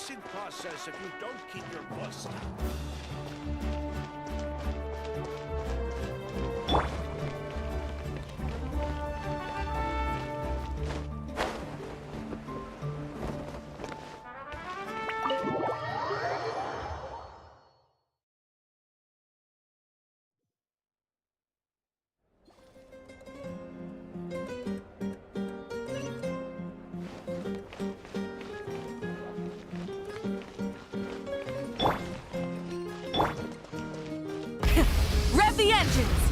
fixing process if you don't keep your voice down. Rev the engines!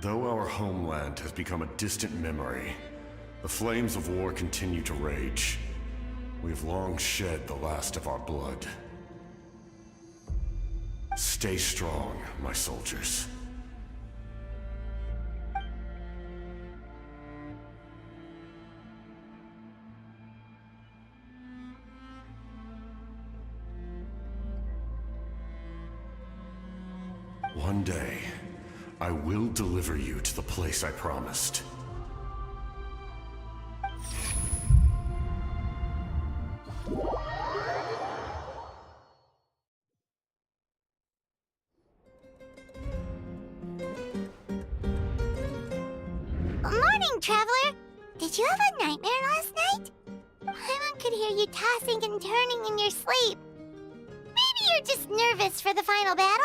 Though our homeland has become a distant memory, the flames of war continue to rage. We have long shed the last of our blood. Stay strong, my soldiers. One day, I will deliver you to the place I promised. Morning, traveler! Did you have a nightmare last night? Paimon could hear you tossing and turning in your sleep. Maybe you're just nervous for the final battle?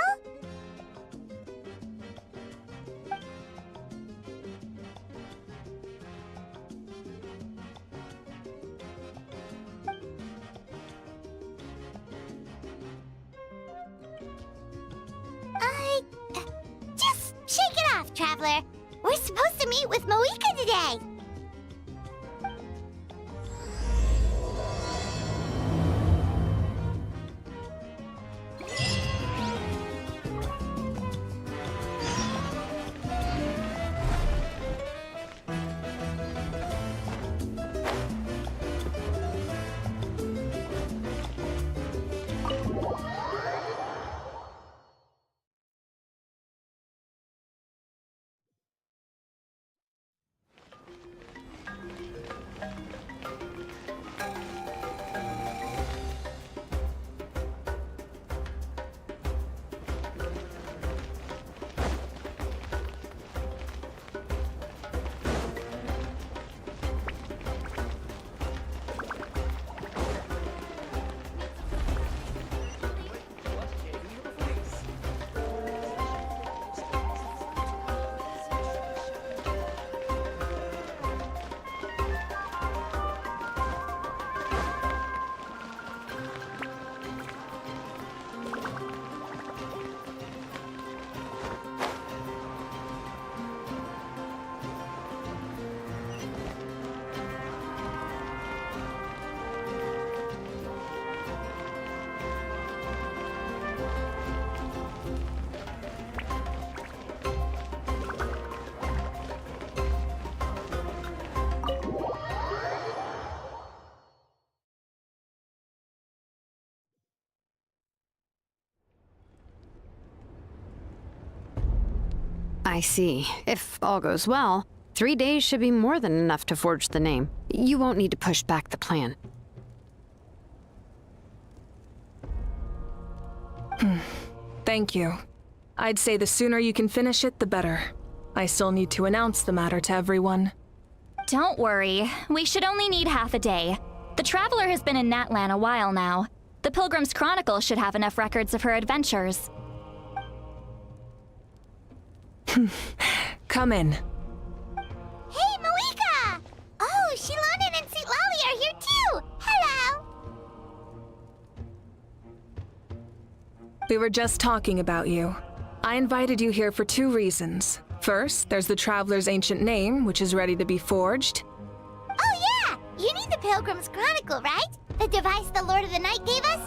Shake it off, Traveler. We're supposed to meet with Moika today. I see. If all goes well, 3 days should be more than enough to forge the name. You won't need to push back the plan. Thank you. I'd say the sooner you can finish it, the better. I still need to announce the matter to everyone. Don't worry. We should only need half a day. The Traveler has been in Natlan a while now. The Pilgrim's Chronicle should have enough records of her adventures. Come in. Hey, Moika! Oh, Shilonen and St. Lolly are here too! Hello! We were just talking about you. I invited you here for 2 reasons. First, there's the Traveler's ancient name, which is ready to be forged. Oh yeah! You need the Pilgrim's Chronicle, right? The device the Lord of the Night gave us?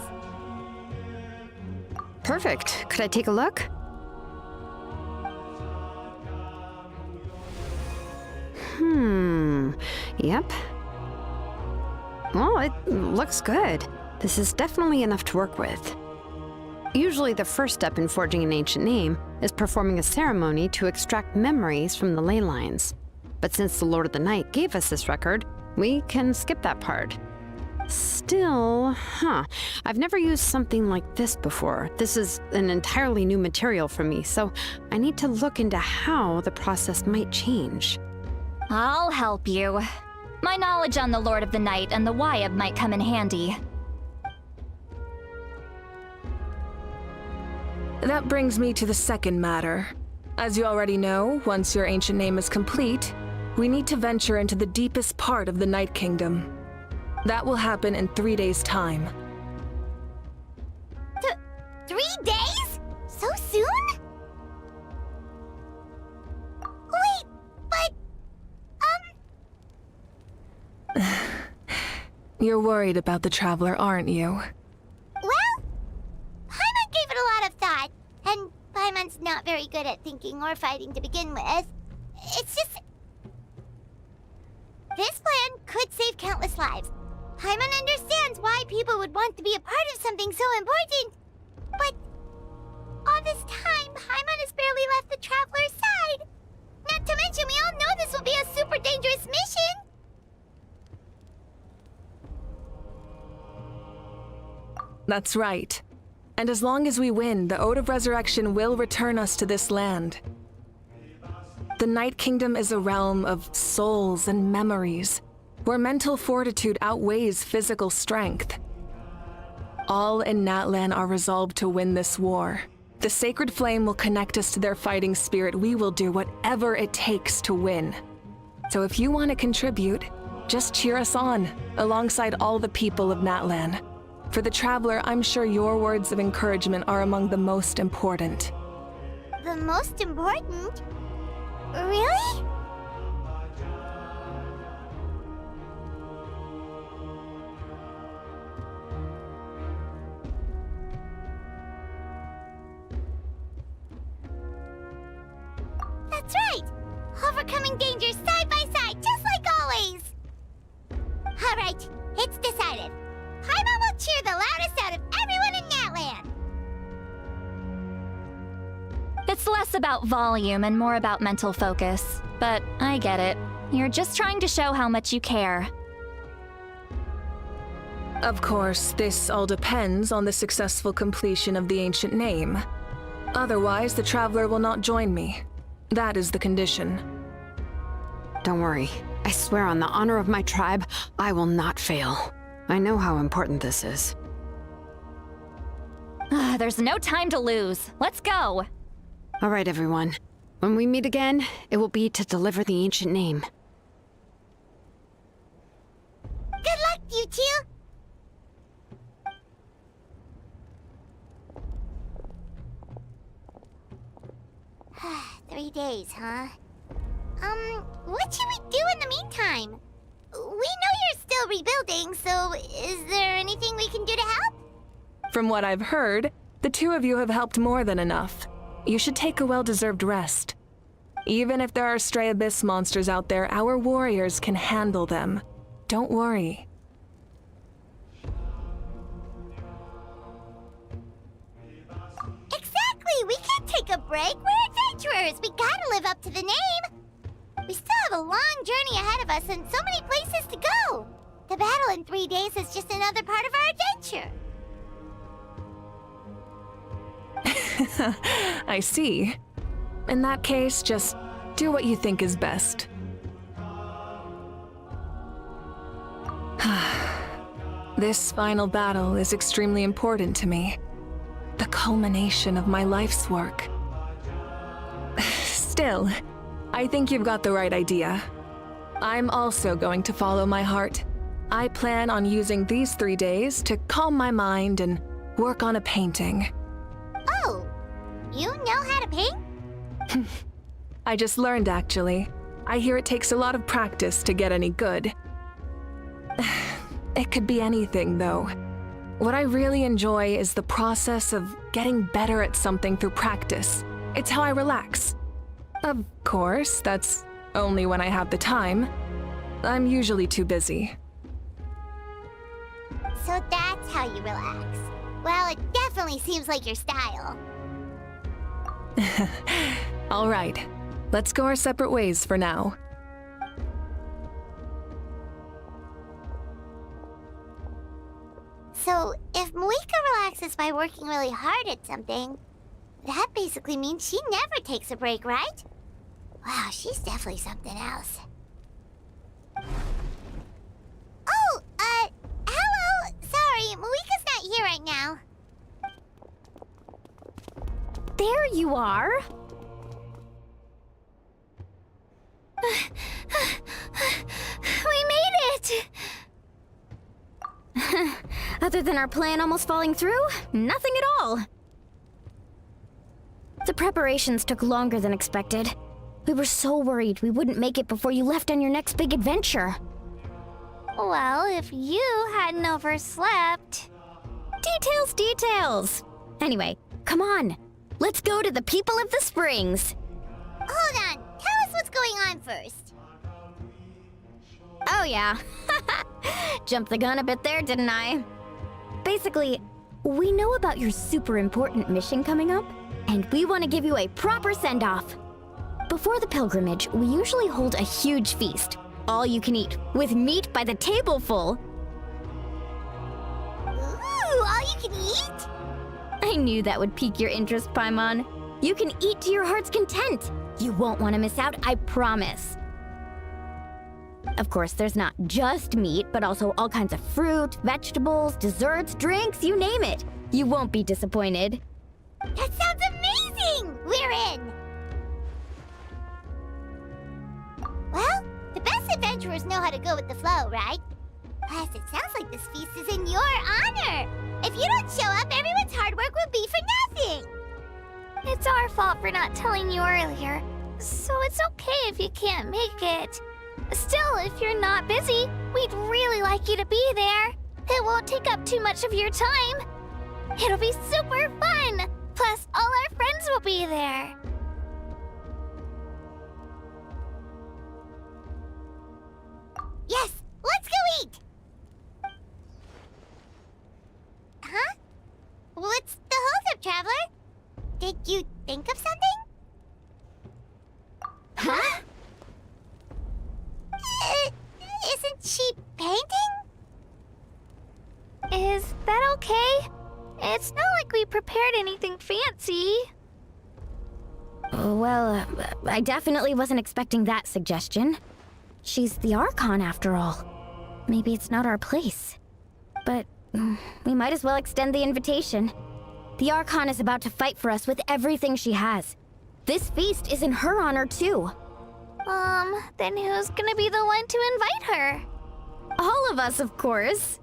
Perfect. Could I take a look? Yep. Well, it looks good. This is definitely enough to work with. Usually the first step in forging an ancient name is performing a ceremony to extract memories from the ley lines. But since the Lord of the Night gave us this record, we can skip that part. Still, I've never used something like this before. This is an entirely new material for me, so I need to look into how the process might change. I'll help you. My knowledge on the Lord of the Night and the Wyab might come in handy. That brings me to the second matter. As you already know, once your ancient name is complete, we need to venture into the deepest part of the Night Kingdom. That will happen in 3 days' time. 3 days? So soon? Wait, but... You're worried about the Traveler, aren't you? Well, Paimon gave it a lot of thought, and Paimon's not very good at thinking or fighting to begin with. It's just... This plan could save countless lives. Paimon understands why people would want to be a part of something so important. But all this time, Paimon has barely left the Traveler's side. Not to mention, we all know this will be a super dangerous mission. That's right. And as long as we win, the Ode of Resurrection will return us to this land. The Night Kingdom is a realm of souls and memories, where mental fortitude outweighs physical strength. All in Natlan are resolved to win this war. The sacred flame will connect us to their fighting spirit. We will do whatever it takes to win. So if you want to contribute, just cheer us on, alongside all the people of Natlan. For the Traveler, I'm sure your words of encouragement are among the most important. The the most important. Really? That's right! Overcoming dangers side by side, just like always! Alright, it's decided. Paimon will cheer the loudest out of everyone in Natland! It's less about volume and more about mental focus. But I get it. You're just trying to show how much you care. Of course, this all depends on the successful completion of the ancient name. Otherwise, the Traveler will not join me. That is the condition. Don't worry. I swear on the honor of my tribe, I will not fail. I know how important this is. There's no time to lose. Let's go! All right, everyone. When we meet again, it will be to deliver the ancient name. Good luck, you two! Three days, huh? What should we do in the meantime? We know you're still rebuilding, so is there anything we can do to help? From what I've heard, the two of you have helped more than enough. You should take a well-deserved rest. Even if there are stray abyss monsters out there, our warriors can handle them. Don't worry. Exactly! We can't take a break! We're adventurers! We gotta live up to the name! We still have a long journey ahead of us and so many places to go! The battle in 3 days is just another part of our adventure! I see. In that case, just do what you think is best. This final battle is extremely important to me. The culmination of my life's work. Still, I think you've got the right idea. I'm also going to follow my heart. I plan on using these 3 days to calm my mind and work on a painting. Oh, you know how to paint? I just learned, actually. I hear it takes a lot of practice to get any good. It could be anything, though. What I really enjoy is the process of getting better at something through practice. It's how I relax. Of course, that's only when I have the time. I'm usually too busy. So that's how you relax. Well, it definitely seems like your style. All right, let's go our separate ways for now. So, if Moika relaxes by working really hard at something, that basically means she never takes a break, right? Wow, she's definitely something else. Oh, hello! Sorry, Moika's not here right now. There you are! We made it! Other than our plan almost falling through, nothing at all. The preparations took longer than expected. We were so worried we wouldn't make it before you left on your next big adventure. Well, if you hadn't overslept... Details, details! Anyway, come on. Let's go to the people of the springs. Hold on, tell us what's going on first. Oh yeah. Jumped the gun a bit there, didn't I? Basically, we know about your super important mission coming up, and we want to give you a proper send-off. Before the pilgrimage, we usually hold a huge feast. All you can eat, with meat by the tableful. Ooh, all you can eat? I knew that would pique your interest, Paimon. You can eat to your heart's content. You won't want to miss out, I promise. Of course, there's not just meat, but also all kinds of fruit, vegetables, desserts, drinks, you name it. You won't be disappointed. That sounds amazing! We're in! Well, the best adventurers know how to go with the flow, right? Plus, it sounds like this feast is in your honor! If you don't show up, everyone's hard work will be for nothing! It's our fault for not telling you earlier, so it's okay if you can't make it. Still, if you're not busy, we'd really like you to be there. It won't take up too much of your time. It'll be super fun! Plus, all our friends will be there. Yes, let's go eat! Huh? What's the hold-up, Traveler? Did you think of something? Huh? Isn't she painting? Is that okay? It's not like we prepared anything fancy. Well, I definitely wasn't expecting that suggestion. She's the Archon after all. Maybe it's not our place. But we might as well extend the invitation. The Archon is about to fight for us with everything she has. This feast is in her honor too. Then who's gonna be the one to invite her? All of us, of course.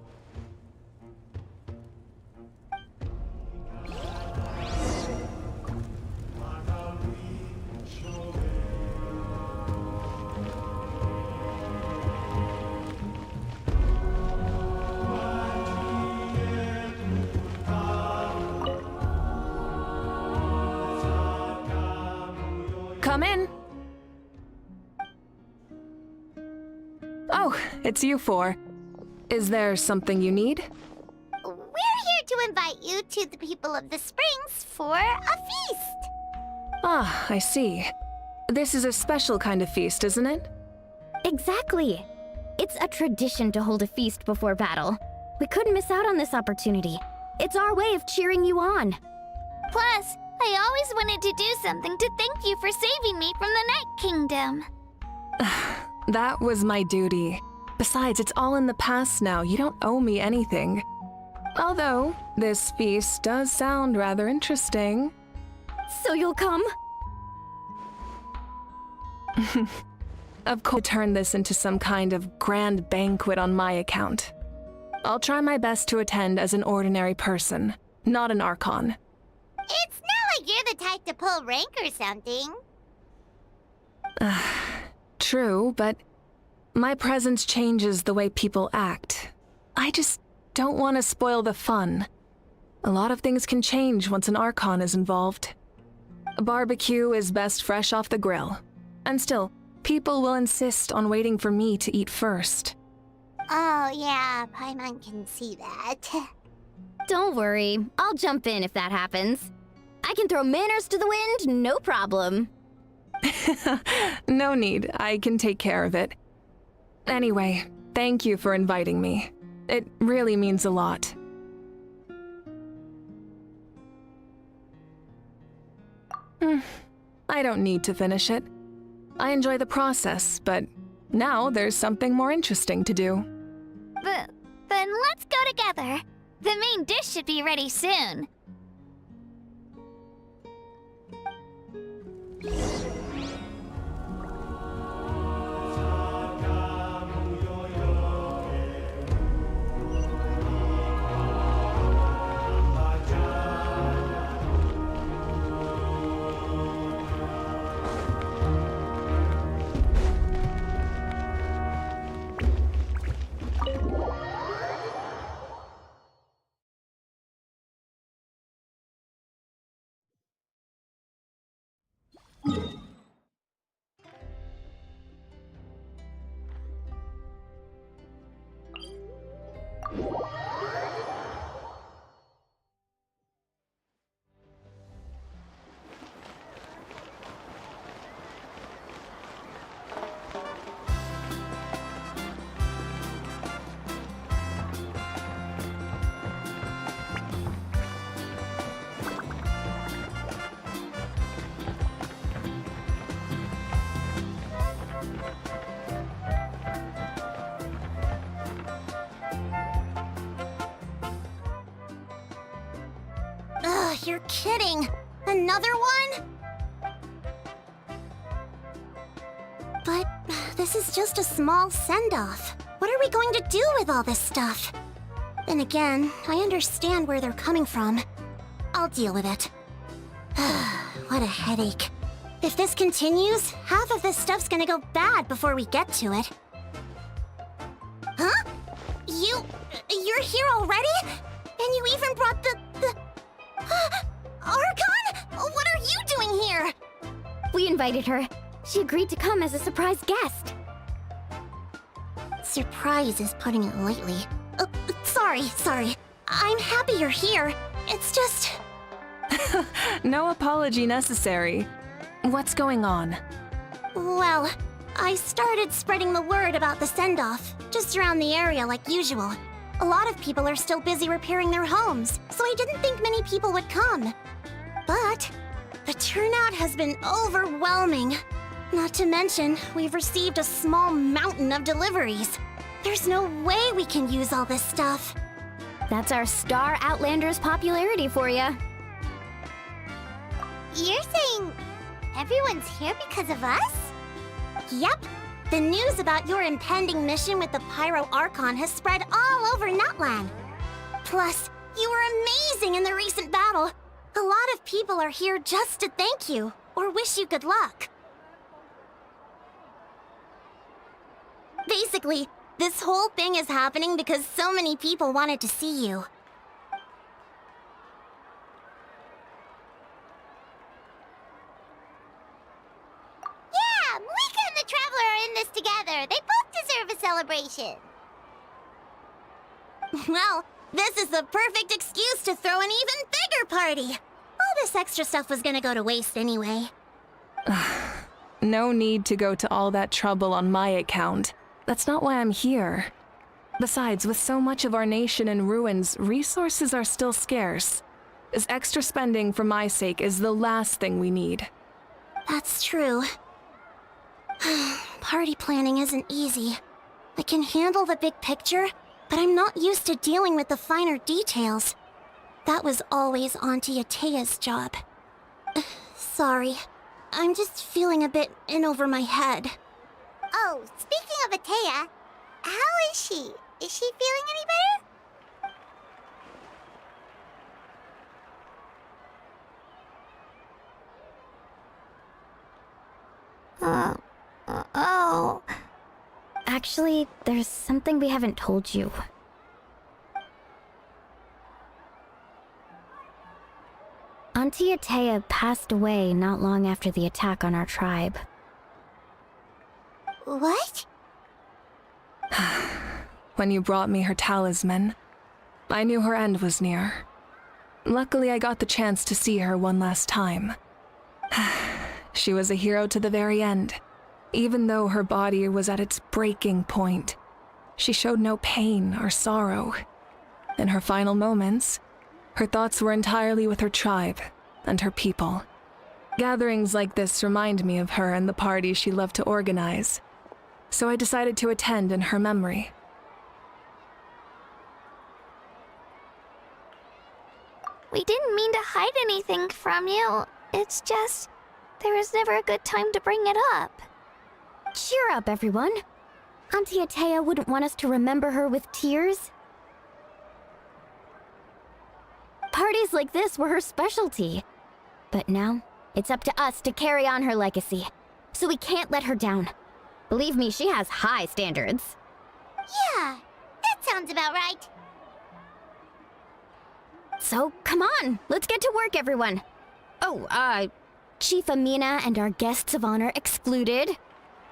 Come in. Oh, it's you four. Is there something you need? We're here to invite you to the people of the Springs for a feast. Ah, I see. This is a special kind of feast, isn't it? Exactly. It's a tradition to hold a feast before battle. We couldn't miss out on this opportunity. It's our way of cheering you on. Plus, I always wanted to do something to thank you for saving me from the Night Kingdom. That was my duty. Besides, it's all in the past now. You don't owe me anything. Although, this feast does sound rather interesting. So you'll come? Of course, turn this into some kind of grand banquet on my account. I'll try my best to attend as an ordinary person, not an Archon. It's not like you're the type to pull rank or something. True, but my presence changes the way people act. I just don't want to spoil the fun. A lot of things can change once an Archon is involved. A barbecue is best fresh off the grill. And still, people will insist on waiting for me to eat first. Oh yeah, Paimon can see that. Don't worry. I'll jump in if that happens. I can throw manners to the wind, no problem. No need. I can take care of it. Anyway, thank you for inviting me. It really means a lot. I don't need to finish it. I enjoy the process, but now there's something more interesting to do. Then let's go together. The main dish should be ready soon. Ugh, you're kidding. Another one? But this is just a small send-off. What are we going to do with all this stuff? Then again, I understand where they're coming from. I'll deal with it. What a headache. If this continues, half of this stuff's gonna go bad before we get to it. Huh? You're here already? And you even brought the... Archon? What are you doing here? We invited her. She agreed to come as a surprise guest. Surprise is putting it lightly. Sorry. I'm happy you're here. It's just... No apology necessary. What's going on? Well, I started spreading the word about the send-off, just around the area like usual. A lot of people are still busy repairing their homes, so I didn't think many people would come. But the turnout has been overwhelming. Not to mention, we've received a small mountain of deliveries. There's no way we can use all this stuff. That's our Star Outlander's popularity for ya. You're saying everyone's here because of us? Yep. The news about your impending mission with the Pyro Archon has spread all over Nutland. Plus, you were amazing in the recent battle. A lot of people are here just to thank you, or wish you good luck. Basically, this whole thing is happening because so many people wanted to see you. Yeah, Malika and the Traveler are in this together. They both deserve a celebration. Well, this is the perfect excuse to throw an even bigger party. All this extra stuff was gonna go to waste anyway. No need to go to all that trouble on my account. That's not why I'm here. Besides, with so much of our nation in ruins, resources are still scarce. This extra spending for my sake is the last thing we need. That's true. Party planning isn't easy. I can handle the big picture, but I'm not used to dealing with the finer details. That was always Auntie Atea's job. Sorry. I'm just feeling a bit in over my head. Oh, speaking of Atea, how is she? Is she feeling any better? Oh. Actually, there's something we haven't told you. Auntie Atea passed away not long after the attack on our tribe. What? When you brought me her talisman, I knew her end was near. Luckily, I got the chance to see her one last time. She was a hero to the very end. Even though her body was at its breaking point, she showed no pain or sorrow. In her final moments, her thoughts were entirely with her tribe and her people. Gatherings like this remind me of her and the parties she loved to organize, so I decided to attend in her memory. We didn't mean to hide anything from you. It's just, there was never a good time to bring it up. Cheer up, everyone. Auntie Atea wouldn't want us to remember her with tears. Parties like this were her specialty. But now, it's up to us to carry on her legacy. So we can't let her down. Believe me, she has high standards. Yeah, that sounds about right. So, come on, let's get to work, everyone. Oh, Chief Amina and our guests of honor excluded.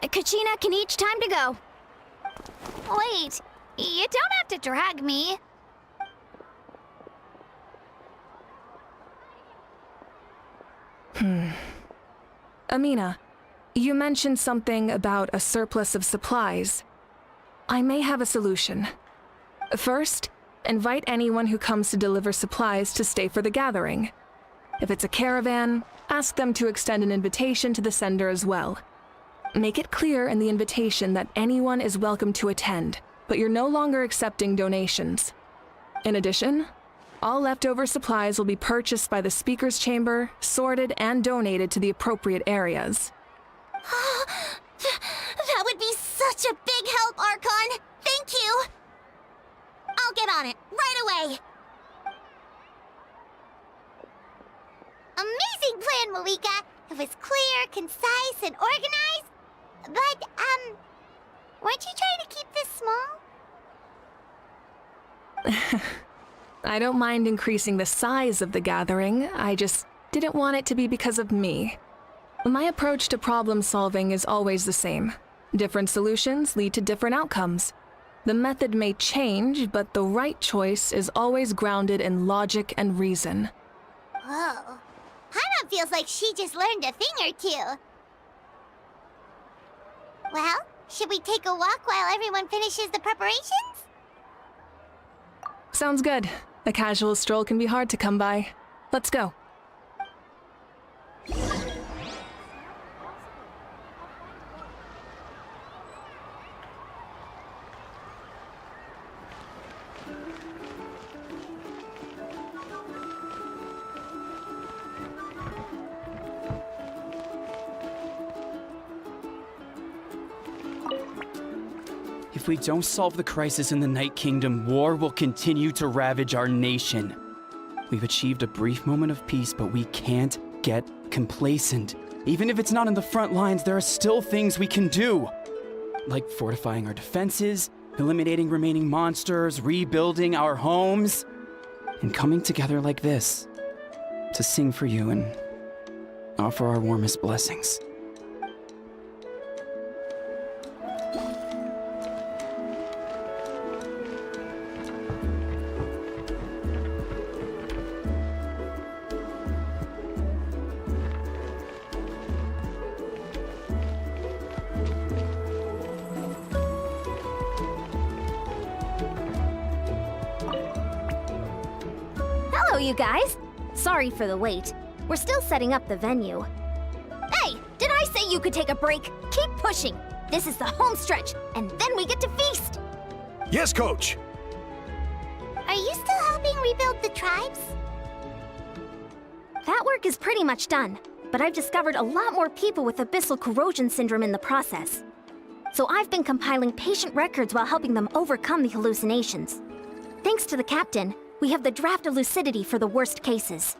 Kachina can each time to go. Wait, you don't have to drag me. Amina, you mentioned something about a surplus of supplies. I may have a solution. First, invite anyone who comes to deliver supplies to stay for the gathering. If it's a caravan, ask them to extend an invitation to the sender as well. Make it clear in the invitation that anyone is welcome to attend, but you're no longer accepting donations. In addition, all leftover supplies will be purchased by the speaker's chamber, sorted, and donated to the appropriate areas. That would be such a big help, Archon! Thank you! I'll get on it, right away! Amazing plan, Malika. It was clear, concise, and organized. But, weren't you trying to keep this small? I don't mind increasing the size of the gathering, I just didn't want it to be because of me. My approach to problem solving is always the same. Different solutions lead to different outcomes. The method may change, but the right choice is always grounded in logic and reason. Whoa. Paimon feels like she just learned a thing or two. Well, should we take a walk while everyone finishes the preparations? Sounds good. A casual stroll can be hard to come by. Let's go. If we don't solve the crisis in the Night Kingdom, war will continue to ravage our nation. We've achieved a brief moment of peace, but we can't get complacent. Even if it's not in the front lines, there are still things we can do. Like fortifying our defenses, eliminating remaining monsters, rebuilding our homes, and coming together like this to sing for you and offer our warmest blessings. Hello, you guys. Sorry for the wait. We're still setting up the venue. Hey, did I say you could take a break? Keep pushing. This is the home stretch, and then we get to feast. Yes, Coach. Are you still helping rebuild the tribes? That work is pretty much done, but I've discovered a lot more people with abyssal corrosion syndrome in the process. So I've been compiling patient records while helping them overcome the hallucinations. Thanks to the captain, we have the draft of lucidity for the worst cases.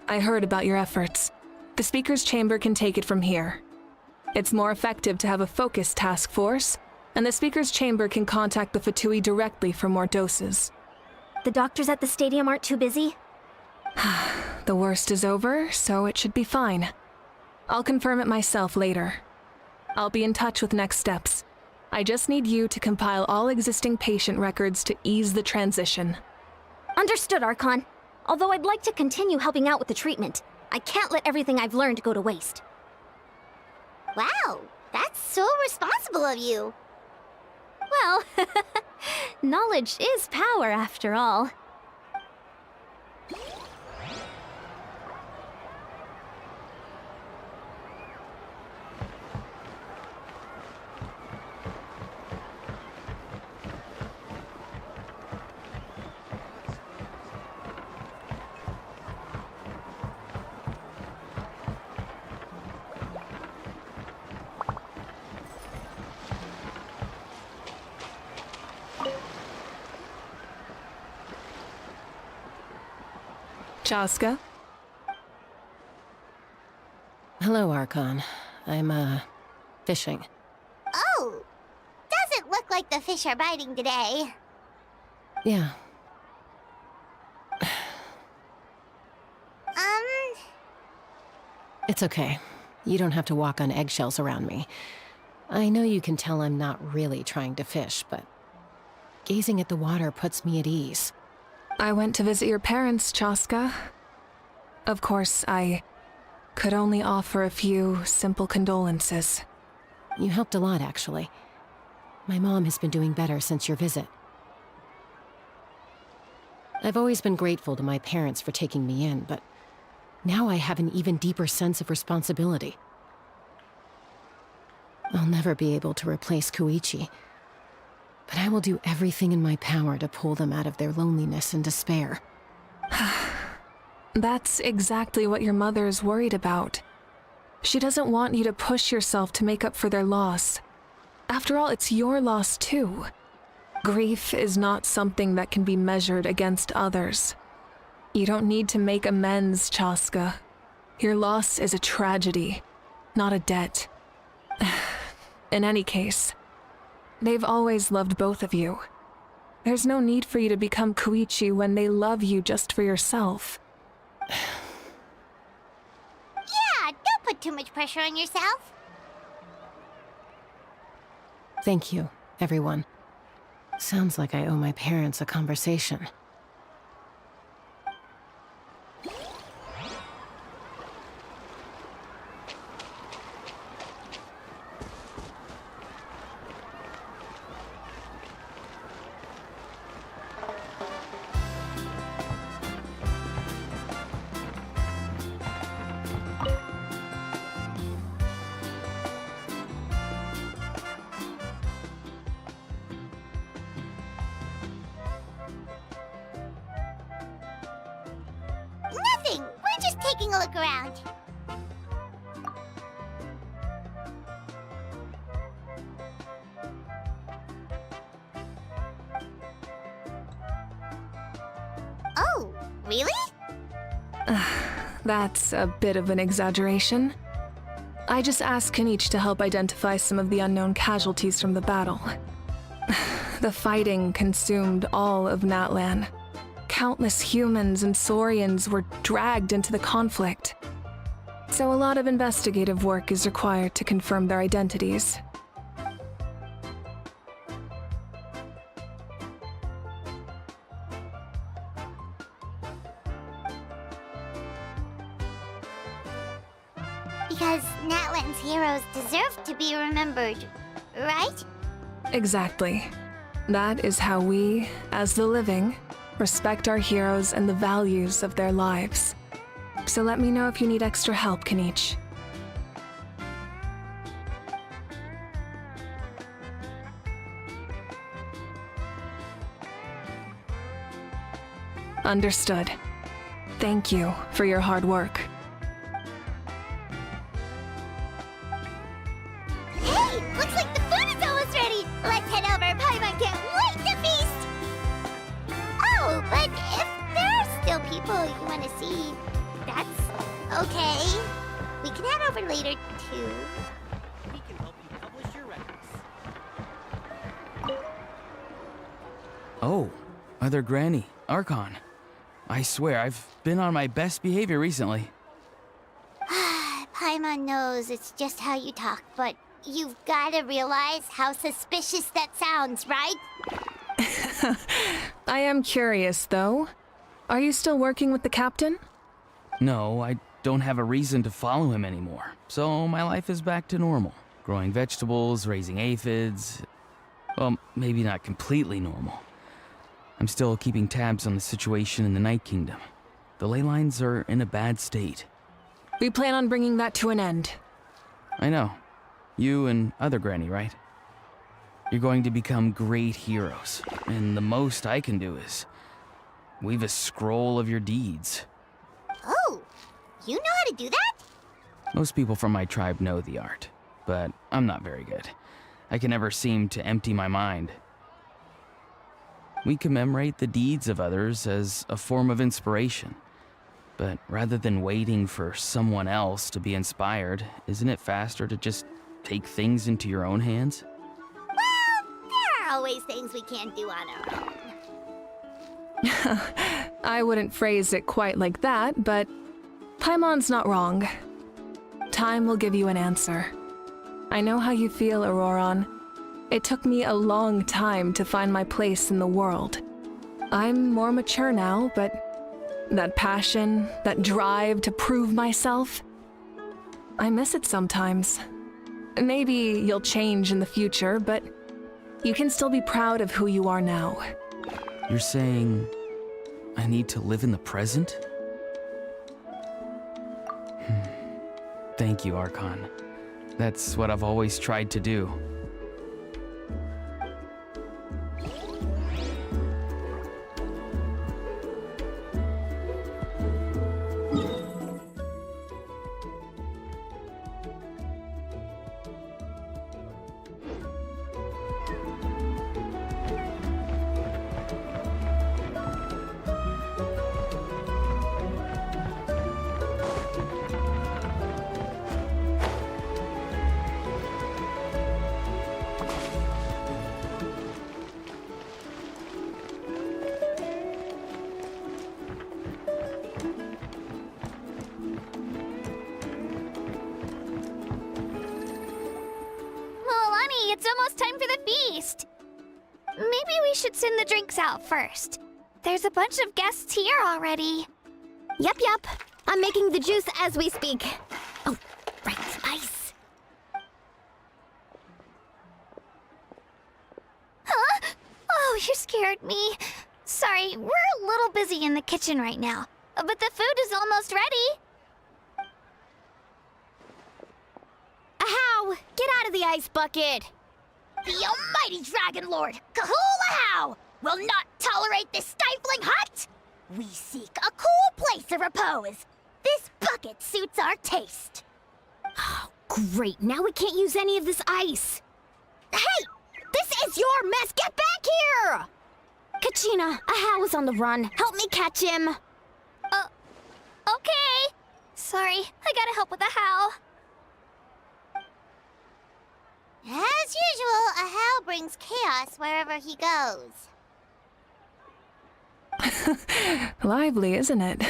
I heard about your efforts. The Speaker's Chamber can take it from here. It's more effective to have a focused task force, and the Speaker's Chamber can contact the Fatui directly for more doses. The doctors at the stadium aren't too busy? The worst is over, so it should be fine. I'll confirm it myself later. I'll be in touch with next steps. I just need you to compile all existing patient records to ease the transition. Understood, Archon. Although I'd like to continue helping out with the treatment, I can't let everything I've learned go to waste. Wow, that's so responsible of you. Well, knowledge is power after all. Chaska? Hello, Archon. I'm, fishing. Oh, doesn't look like the fish are biting today. Yeah. It's okay. You don't have to walk on eggshells around me. I know you can tell I'm not really trying to fish, but gazing at the water puts me at ease. I went to visit your parents, Chaska. Of course, I could only offer a few simple condolences. You helped a lot, actually. My mom has been doing better since your visit. I've always been grateful to my parents for taking me in, but now I have an even deeper sense of responsibility. I'll never be able to replace Koichi, but I will do everything in my power to pull them out of their loneliness and despair. That's exactly what your mother is worried about. She doesn't want you to push yourself to make up for their loss. After all, it's your loss too. Grief is not something that can be measured against others. You don't need to make amends, Chaska. Your loss is a tragedy, not a debt. In any case, they've always loved both of you. There's no need for you to become Koichi when they love you just for yourself. Yeah, don't put too much pressure on yourself. Thank you, everyone. Sounds like I owe my parents a conversation. Nothing. We're just taking a look around. Oh, really? That's a bit of an exaggeration. I just asked Kenichi to help identify some of the unknown casualties from the battle. The fighting consumed all of Natlan. Countless humans and Saurians were dragged into the conflict. So a lot of investigative work is required to confirm their identities. Because Natlan's heroes deserve to be remembered, right? Exactly. That is how we, as the living, respect our heroes and the values of their lives. So let me know if you need extra help, Kenichi. Understood. Thank you for your hard work. Hey, looks like the food is almost ready. Let's head over. Paimon can't wait to feast. Oh, but if there are still people you want to see, that's okay. We can head over later too. We can help you publish your records. Oh, Mother Granny, Archon. I swear, I've been on my best behavior recently. Paimon knows it's just how you talk, but you've got to realize how suspicious that sounds, right? I am curious, though. Are you still working with the captain? No, I don't have a reason to follow him anymore. So my life is back to normal. Growing vegetables, raising aphids. Well, maybe not completely normal. I'm still keeping tabs on the situation in the Night Kingdom. The ley lines are in a bad state. We plan on bringing that to an end. I know. You and other Granny, right? You're going to become great heroes, and the most I can do is weave a scroll of your deeds. Oh, you know how to do that? Most people from my tribe know the art, but I'm not very good. I can never seem to empty my mind. We commemorate the deeds of others as a form of inspiration. But rather than waiting for someone else to be inspired, isn't it faster to just take things into your own hands? Well, there are always things we can't do on our own. I wouldn't phrase it quite like that, but Paimon's not wrong. Time will give you an answer. I know how you feel, Auroron. It took me a long time to find my place in the world. I'm more mature now, but that passion, that drive to prove myself, I miss it sometimes. Maybe you'll change in the future, but you can still be proud of who you are now. You're saying I need to live in the present? Thank you, Archon. That's what I've always tried to do. we should send the drinks out first. There's a bunch of guests here already. Yep. I'm making the juice as we speak. Oh, right, ice. Huh? Oh, you scared me. Sorry, we're a little busy in the kitchen right now, but the food is almost ready. Ahow! Get out of the ice bucket! The almighty Dragon Lord, Kahula will not tolerate this stifling hut! We seek a cool place of repose. This bucket suits our taste. Oh, great. Now we can't use any of this ice. Hey! This is your mess! Get back here! Kachina, Ahow is on the run. Help me catch him. Okay. Sorry, I gotta help with the how. As usual, Ahow brings chaos wherever he goes. Lively, isn't it?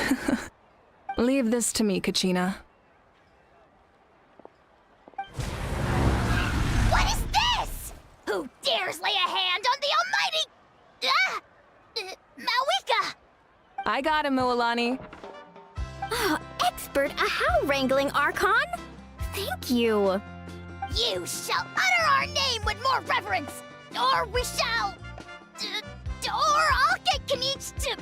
Leave this to me, Kachina. What is this? Who dares lay a hand on the almighty... Mawika? I got him, Moalani. Oh, expert Ahow wrangling, Archon. Thank you. You shall utter our name with more reverence, or we shall... or I'll get Kanich to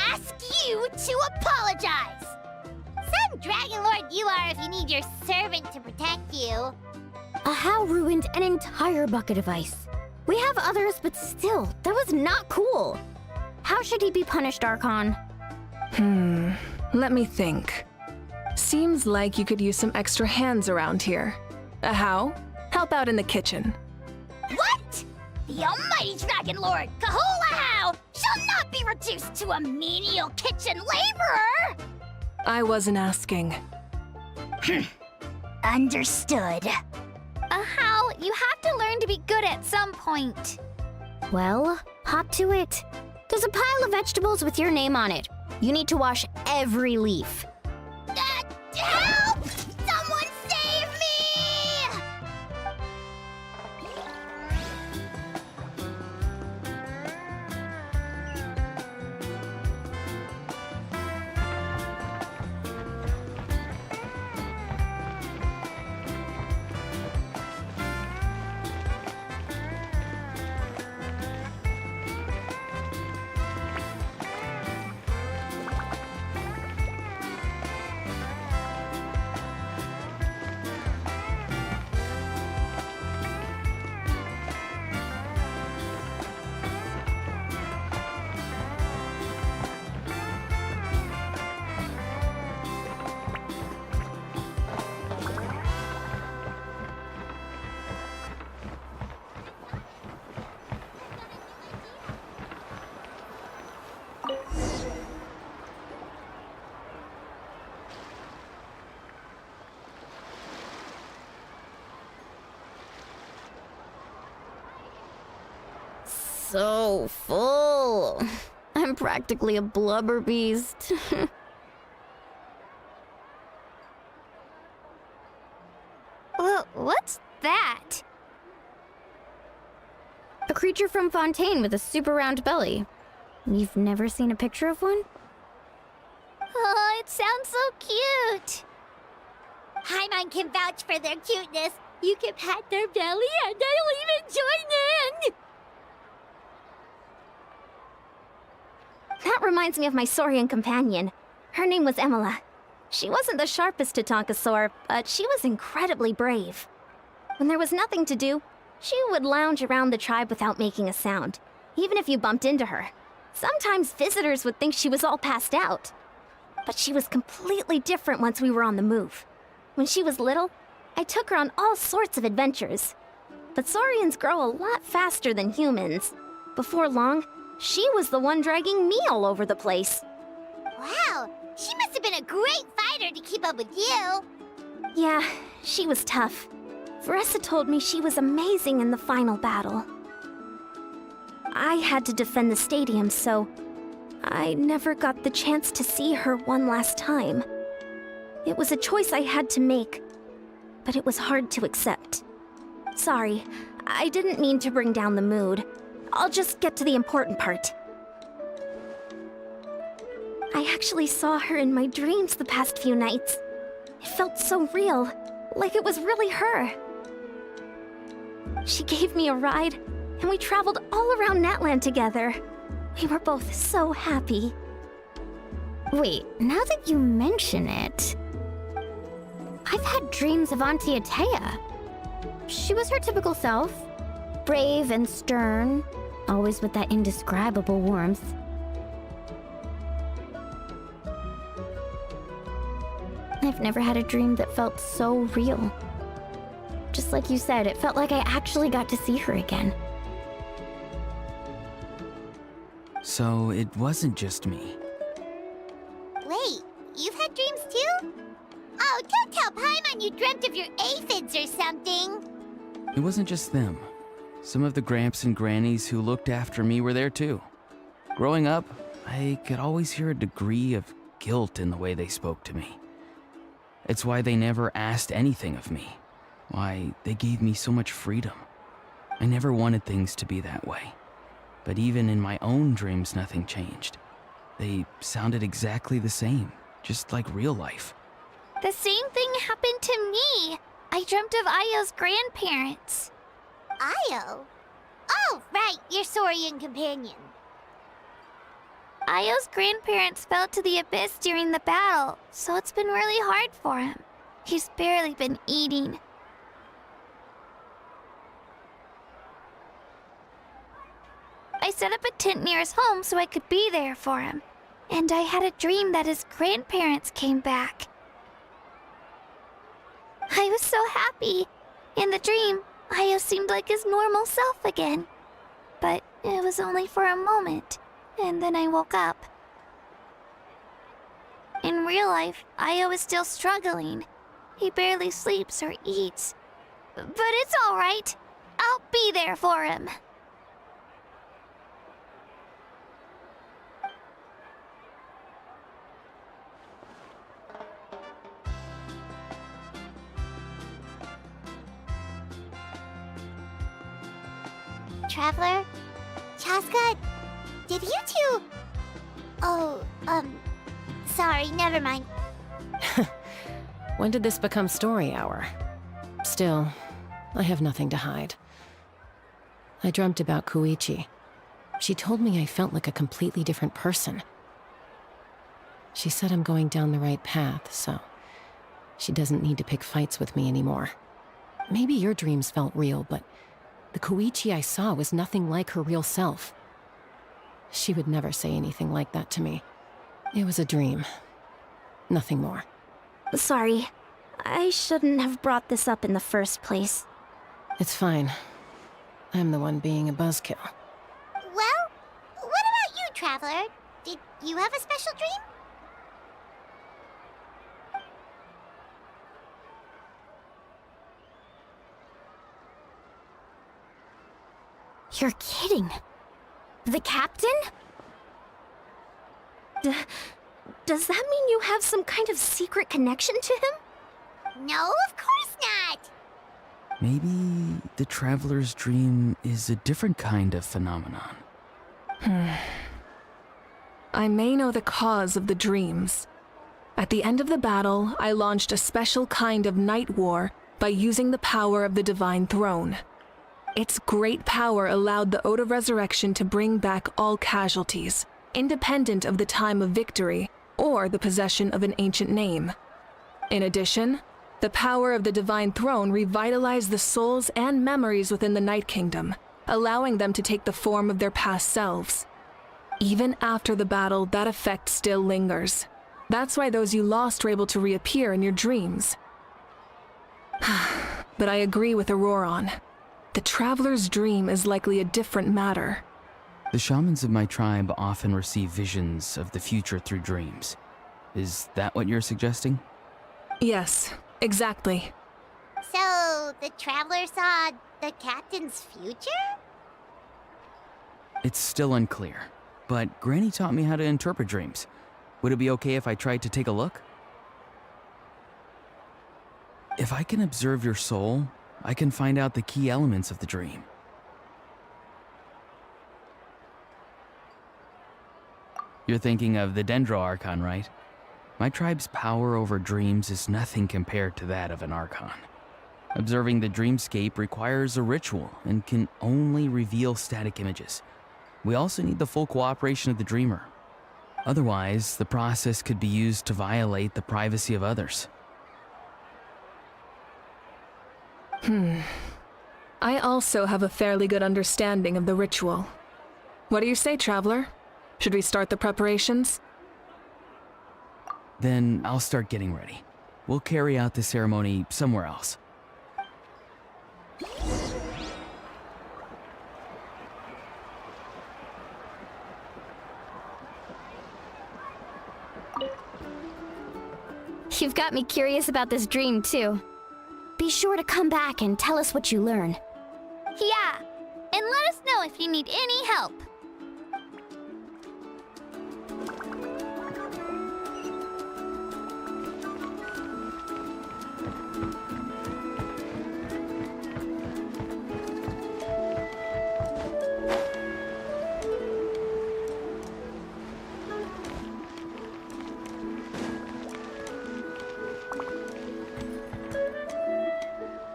ask you to apologize. Some Dragon Lord you are if you need your servant to protect you. Ahow ruined an entire bucket of ice. We have others, but still, that was not cool. How should he be punished, Archon? Let me think. Seems like you could use some extra hands around here. How? Help out in the kitchen. What? The almighty Dragon Lord, Kahula shall not be reduced to a menial kitchen laborer! I wasn't asking. Understood. How? You have to learn to be good at some point. Well, hop to it. There's a pile of vegetables with your name on it. You need to wash every leaf. Help! Someone save me! So full. I'm practically a blubber beast. What's that? A creature from Fontaine with a super round belly. You've never seen a picture of one? Oh, it sounds so cute. Paimon can vouch for their cuteness. You can pat their belly and I'll even join in. That reminds me of my Saurian companion. Her name was Emila. She wasn't the sharpest Tatankasaur, but she was incredibly brave. When there was nothing to do, she would lounge around the tribe without making a sound, even if you bumped into her. Sometimes visitors would think she was all passed out. But she was completely different once we were on the move. When she was little, I took her on all sorts of adventures. But Saurians grow a lot faster than humans. Before long, she was the one dragging me all over the place. Wow, she must have been a great fighter to keep up with you. Yeah, she was tough. Veressa told me she was amazing in the final battle. I had to defend the stadium, so I never got the chance to see her one last time. It was a choice I had to make, but it was hard to accept. Sorry, I didn't mean to bring down the mood. I'll just get to the important part. I actually saw her in my dreams the past few nights. It felt so real, like it was really her. She gave me a ride, and we traveled all around Natland together. We were both so happy. Wait, now that you mention it, I've had dreams of Auntie Atea. She was her typical self, brave and stern, always with that indescribable warmth. I've never had a dream that felt so real. Just like you said, it felt like I actually got to see her again. So it wasn't just me. Wait, you've had dreams too? Oh, don't tell Paimon you dreamt of your aphids or something. It wasn't just them. Some of the Gramps and Grannies who looked after me were there too. Growing up, I could always hear a degree of guilt in the way they spoke to me. It's why they never asked anything of me. Why they gave me so much freedom. I never wanted things to be that way. But even in my own dreams, nothing changed. They sounded exactly the same, just like real life. The same thing happened to me. I dreamt of Io's grandparents. Io? Oh, right, your Saurian companion. Io's grandparents fell to the abyss during the battle, so it's been really hard for him. He's barely been eating. I set up a tent near his home so I could be there for him. And I had a dream that his grandparents came back. I was so happy. In the dream, Io seemed like his normal self again. But it was only for a moment, and then I woke up. In real life, Io is still struggling. He barely sleeps or eats. But it's all right. I'll be there for him. Traveler? Chaska? Did you two... Oh, sorry, never mind. When did this become story hour? Still, I have nothing to hide. I dreamt about Koichi. She told me I felt like a completely different person. She said I'm going down the right path, so she doesn't need to pick fights with me anymore. Maybe your dreams felt real, but the Koichi I saw was nothing like her real self. She would never say anything like that to me. It was a dream. Nothing more. Sorry. I shouldn't have brought this up in the first place. It's fine. I'm the one being a buzzkill. Well, what about you, Traveler? Did you have a special dream? You're kidding. The captain? Does that mean you have some kind of secret connection to him? No, of course not. Maybe the traveler's dream is a different kind of phenomenon. I may know the cause of the dreams. At the end of the battle, I launched a special kind of night war by using the power of the Divine Throne. Its great power allowed the Ode of Resurrection to bring back all casualties, independent of the time of victory or the possession of an ancient name. In addition, the power of the Divine Throne revitalized the souls and memories within the Night Kingdom, allowing them to take the form of their past selves. Even after the battle, that effect still lingers. That's why those you lost were able to reappear in your dreams. But I agree with Auroron. The Traveler's dream is likely a different matter. The shamans of my tribe often receive visions of the future through dreams. Is that what you're suggesting? Yes, exactly. So, the Traveler saw the captain's future? It's still unclear, but Granny taught me how to interpret dreams. Would it be okay if I tried to take a look? If I can observe your soul, I can find out the key elements of the dream. You're thinking of the Dendro Archon, right? My tribe's power over dreams is nothing compared to that of an Archon. Observing the dreamscape requires a ritual and can only reveal static images. We also need the full cooperation of the dreamer. Otherwise, the process could be used to violate the privacy of others. I also have a fairly good understanding of the ritual. What do you say, Traveler? Should we start the preparations? Then I'll start getting ready. We'll carry out the ceremony somewhere else. You've got me curious about this dream, too. Be sure to come back and tell us what you learn. Yeah, and let us know if you need any help.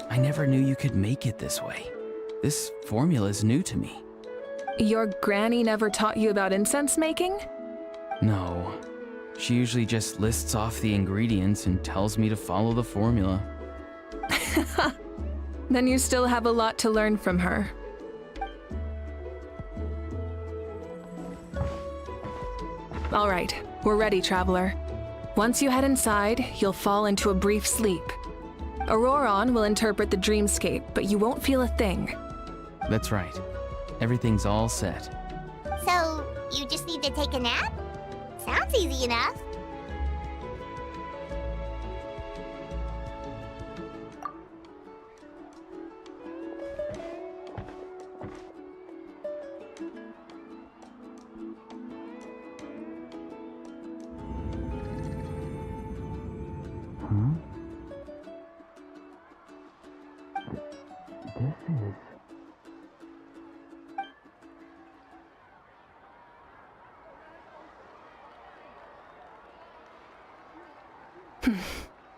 I never knew you could make it this way. This formula is new to me. Your granny never taught you about incense making? No. She usually just lists off the ingredients and tells me to follow the formula. Then you still have a lot to learn from her. All right, we're ready, Traveler. Once you head inside, you'll fall into a brief sleep. Auroron will interpret the dreamscape, but you won't feel a thing. That's right. Everything's all set. So, you just need to take a nap? Sounds easy enough.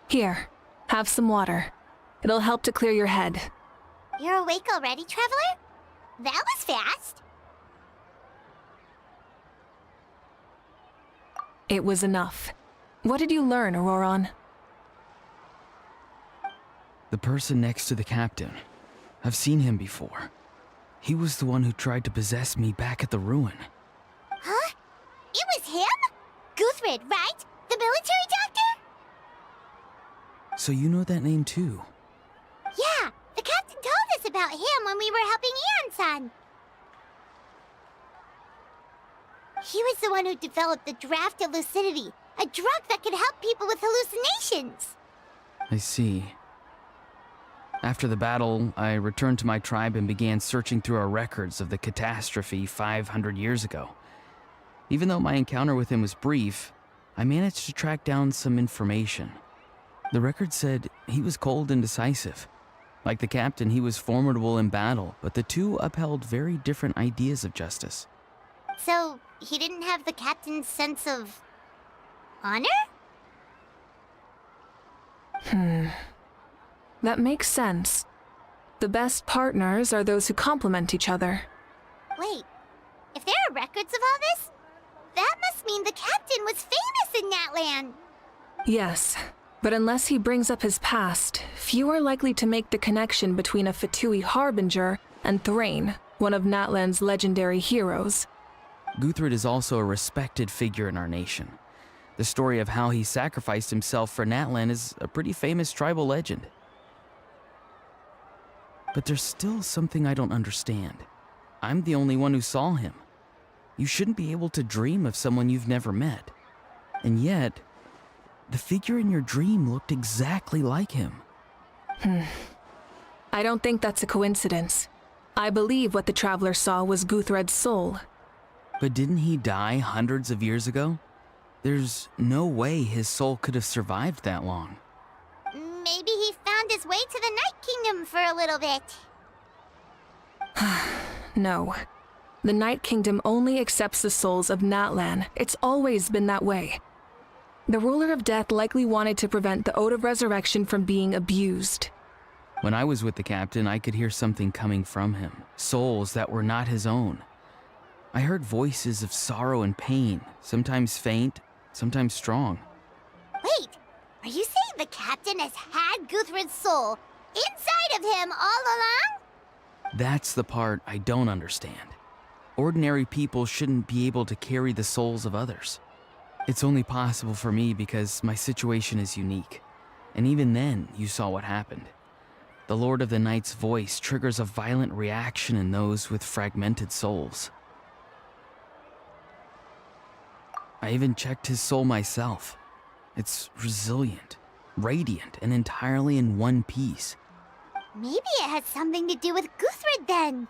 Here, have some water. It'll help to clear your head. You're awake already, Traveler? That was fast. It was enough. What did you learn, Auroron? The person next to the captain. I've seen him before. He was the one who tried to possess me back at the ruin. Huh? It was him? Guthred, right? The military doctor? So you know that name too? Yeah, the captain told us about him when we were helping Eon-san. He was the one who developed the draft of lucidity, a drug that could help people with hallucinations. I see. After the battle, I returned to my tribe and began searching through our records of the catastrophe 500 years ago. Even though my encounter with him was brief, I managed to track down some information. The record said he was cold and decisive. Like the captain, he was formidable in battle, but the two upheld very different ideas of justice. So, he didn't have the captain's sense of... honor? That makes sense. The best partners are those who complement each other. Wait, if there are records of all this, that must mean the captain was famous in that land. Yes, but unless he brings up his past, few are likely to make the connection between a Fatui harbinger and Thrain, one of Natlan's legendary heroes. Guthred is also a respected figure in our nation. The story of how he sacrificed himself for Natlan is a pretty famous tribal legend. But there's still something I don't understand. I'm the only one who saw him. You shouldn't be able to dream of someone you've never met. And yet, the figure in your dream looked exactly like him. I don't think that's a coincidence. I believe what the Traveler saw was Guthred's soul. But didn't he die hundreds of years ago? There's no way his soul could have survived that long. Maybe he found found his way to the Night Kingdom for a little bit. No. The Night Kingdom only accepts the souls of Natlan. It's always been that way. The ruler of death likely wanted to prevent the Ode of Resurrection from being abused. When I was with the captain, I could hear something coming from him, souls that were not his own. I heard voices of sorrow and pain, sometimes faint, sometimes strong. Wait, are you saying the captain has had Guthred's soul inside of him all along? That's the part I don't understand. Ordinary people shouldn't be able to carry the souls of others. It's only possible for me because my situation is unique. And even then, you saw what happened. The Lord of the Night's voice triggers a violent reaction in those with fragmented souls. I even checked his soul myself. It's resilient, radiant, and entirely in one piece. Maybe it has something to do with Guthred then.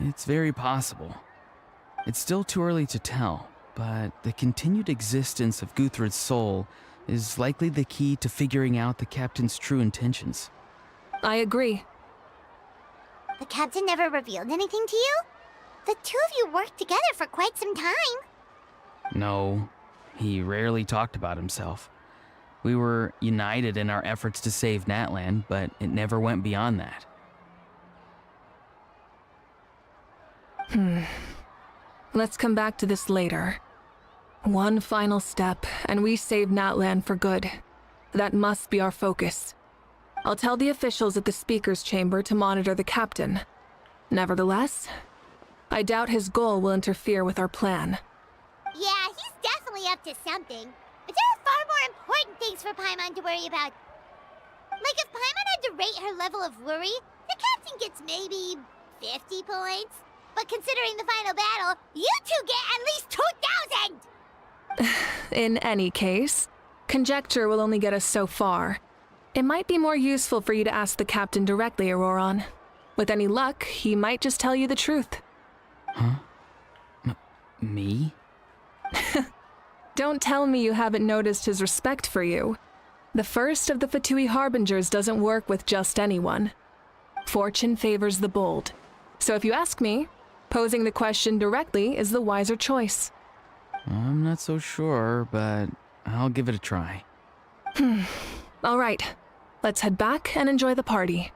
It's very possible. It's still too early to tell, but the continued existence of Guthred's soul is likely the key to figuring out the captain's true intentions. I agree. The captain never revealed anything to you? The two of you worked together for quite some time. No, he rarely talked about himself. We were united in our efforts to save Natlan, but it never went beyond that. Let's come back to this later. One final step, and we save Natlan for good. That must be our focus. I'll tell the officials at the speaker's chamber to monitor the captain. Nevertheless, I doubt his goal will interfere with our plan. Yeah, he's definitely up to something. But there are far more important things for Paimon to worry about. Like if Paimon had to rate her level of worry, the captain gets maybe 50 points. But considering the final battle, you two get at least 2,000! In any case, conjecture will only get us so far. It might be more useful for you to ask the captain directly, Auroron. With any luck, he might just tell you the truth. Huh? Me? Don't tell me you haven't noticed his respect for you. The first of the Fatui Harbingers doesn't work with just anyone. Fortune favors the bold. So if you ask me, posing the question directly is the wiser choice. I'm not so sure, but I'll give it a try. All right, let's head back and enjoy the party.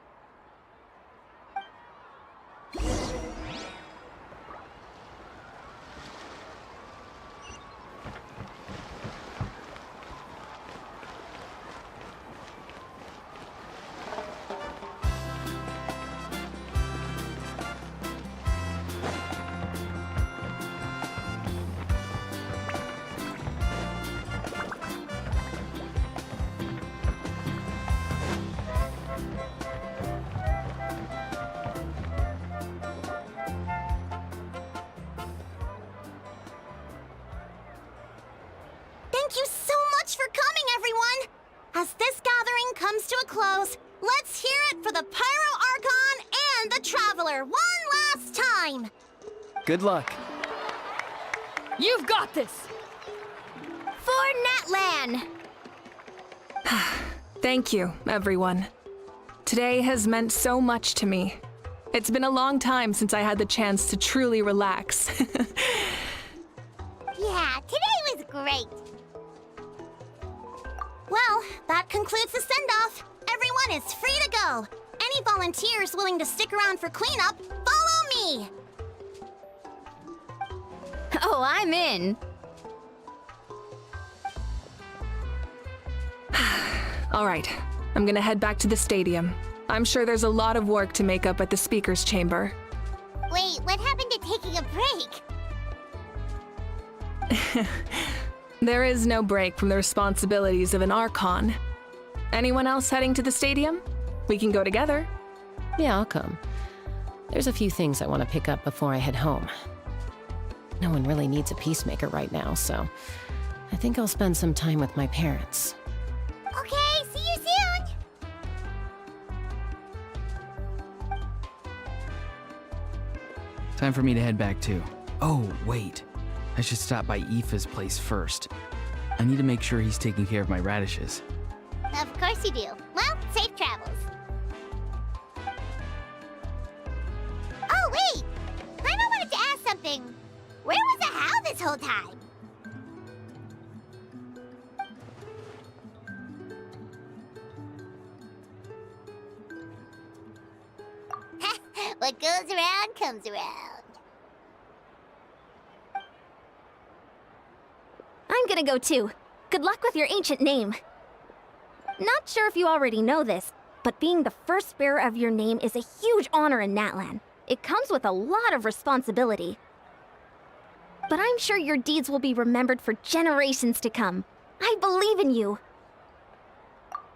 Thank you so much for coming, everyone! As this gathering comes to a close, let's hear it for the Pyro Archon and the Traveler one last time! Good luck. You've got this! For Natlan! Thank you, everyone. Today has meant so much to me. It's been a long time since I had the chance to truly relax. Yeah, today was great! Well, that concludes the send-off. Everyone is free to go. Any volunteers willing to stick around for cleanup, follow me! Oh, I'm in. All right, I'm gonna head back to the stadium. I'm sure there's a lot of work to make up at the speaker's chamber. Wait, what happened to taking a break? There is no break from the responsibilities of an Archon. Anyone else heading to the stadium? We can go together. Yeah, I'll come. There's a few things I want to pick up before I head home. No one really needs a peacemaker right now, so I think I'll spend some time with my parents. Okay, see you soon! Time for me to head back too. Oh, wait. I should stop by Aoife's place first. I need to make sure he's taking care of my radishes. Of course you do. Well, safe travels. Oh, wait! Paimon wanted to ask something. Where was the How this whole time? What goes around comes around. I'm gonna go too. Good luck with your ancient name. Not sure if you already know this, but being the first bearer of your name is a huge honor in Natlan. It comes with a lot of responsibility. But I'm sure your deeds will be remembered for generations to come. I believe in you.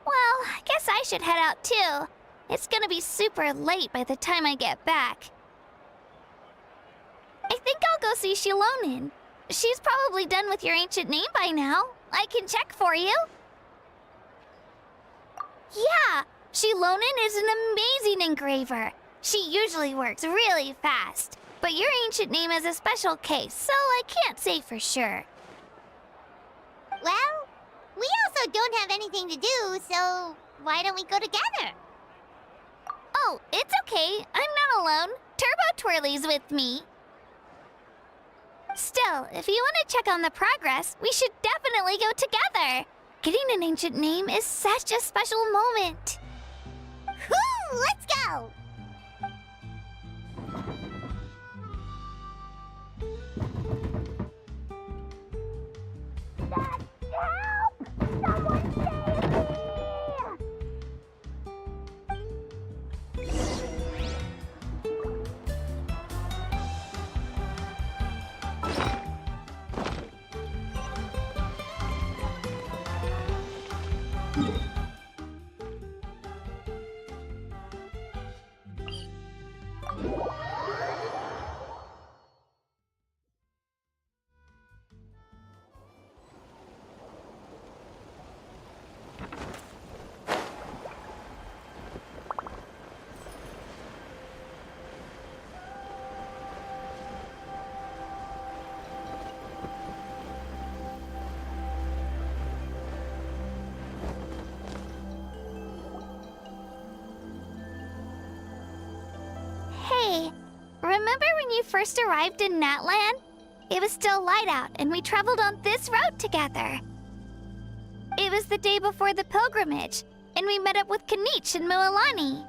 Well, I guess I should head out too. It's gonna be super late by the time I get back. I think I'll go see Shilonin. She's probably done with your ancient name by now. I can check for you. Yeah, Shilonin is an amazing engraver. She usually works really fast. But your ancient name is a special case, so I can't say for sure. Well, we also don't have anything to do, so why don't we go together? Oh, it's okay. I'm not alone. Turbo Twirly's with me. Still, if you want to check on the progress, we should definitely go together. Getting an ancient name is such a special moment. Whoo! Let's go! Help! Someone save me! Hey, remember when you first arrived in Natlan? It was still light out, and we traveled on this road together. It was the day before the pilgrimage, and we met up with Kanich and Mualani.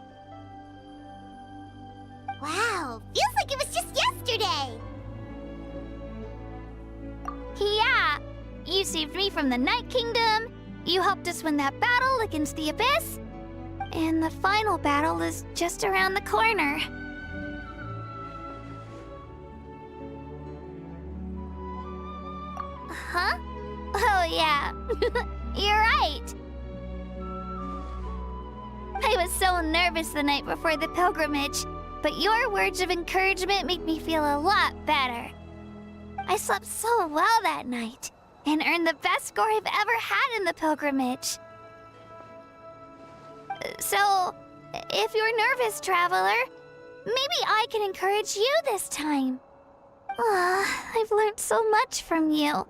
Wow, feels like it was just yesterday! Yeah, you saved me from the Night Kingdom, you helped us win that battle against the Abyss, and the final battle is just around the corner. Huh? Oh, yeah. You're right. I was so nervous the night before the pilgrimage, but your words of encouragement made me feel a lot better. I slept so well that night, and earned the best score I've ever had in the pilgrimage. So, if you're nervous, traveler, maybe I can encourage you this time. I've learned so much from you,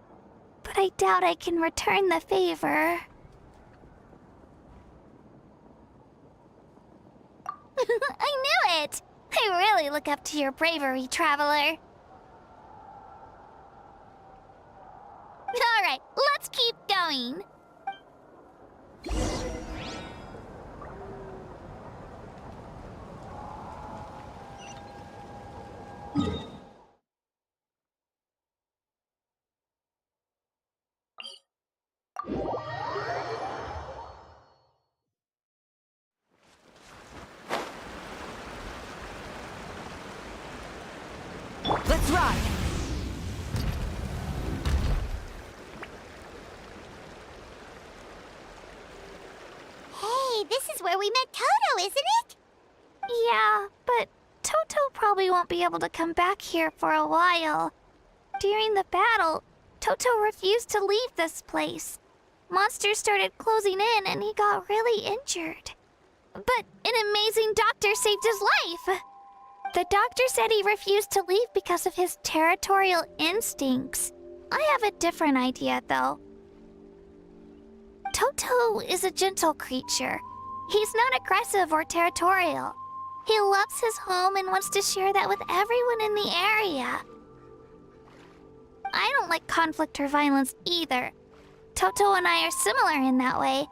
but I doubt I can return the favor. I knew it! I really look up to your bravery, traveler. Alright, let's keep going. Let's ride! Hey, this is where we met Toto, isn't it? Yeah, but Toto probably won't be able to come back here for a while. During the battle, Toto refused to leave this place. Monsters started closing in and he got really injured. But an amazing doctor saved his life! The doctor said he refused to leave because of his territorial instincts. I have a different idea, though. Toto is a gentle creature. He's not aggressive or territorial. He loves his home and wants to share that with everyone in the area. I don't like conflict or violence either. Toto and I are similar in that way.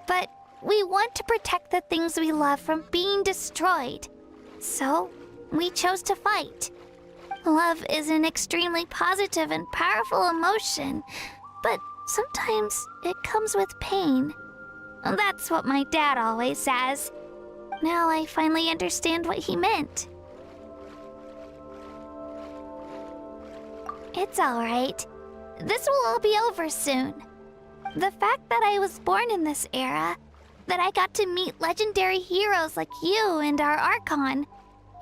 But we want to protect the things we love from being destroyed. So, we chose to fight. Love is an extremely positive and powerful emotion, but sometimes it comes with pain. That's what my dad always says. Now I finally understand what he meant. It's alright. This will all be over soon. The fact that I was born in this era, that I got to meet legendary heroes like you and our Archon,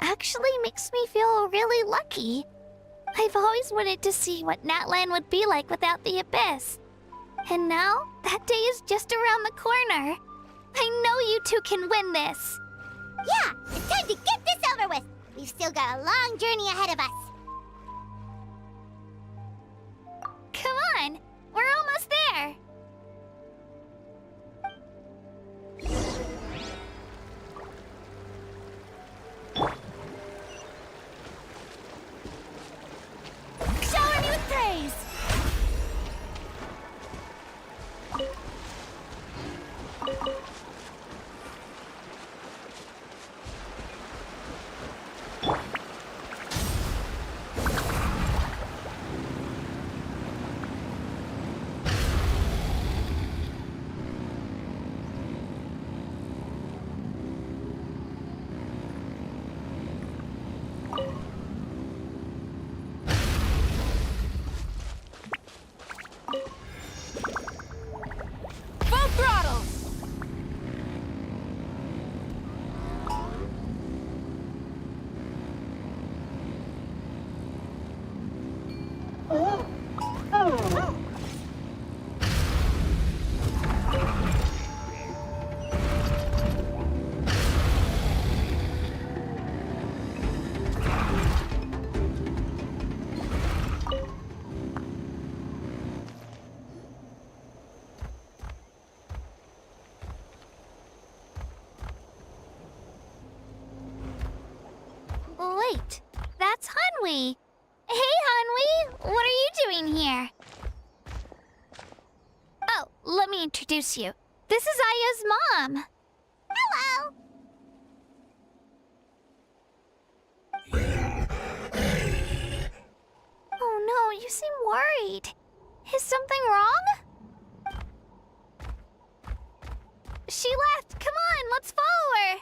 actually makes me feel really lucky. I've always wanted to see what Natlan would be like without the Abyss. And now, that day is just around the corner. I know you two can win this. Yeah, it's time to get this over with. We've still got a long journey ahead of us. Come on, we're almost there. Shower me with praise! Full throttle! Wait, that's Hanwi. Hey, Hanwi, what are you doing here? Oh, let me introduce you. This is Aya's mom. Hello. Oh no, you seem worried. Is something wrong? She left. Come on, let's follow her.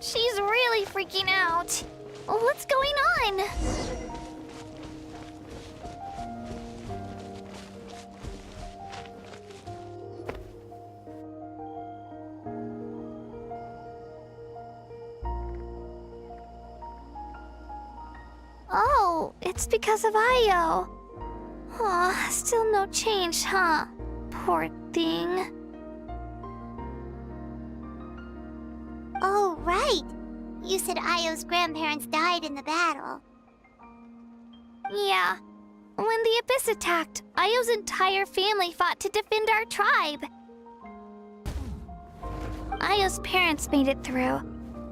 She's really freaking out. What's going on? Oh, it's because of Io. Aw, still no change, huh? Poor thing. Oh, right. You said Io's grandparents died in the battle. Yeah. When the Abyss attacked, Io's entire family fought to defend our tribe. Io's parents made it through,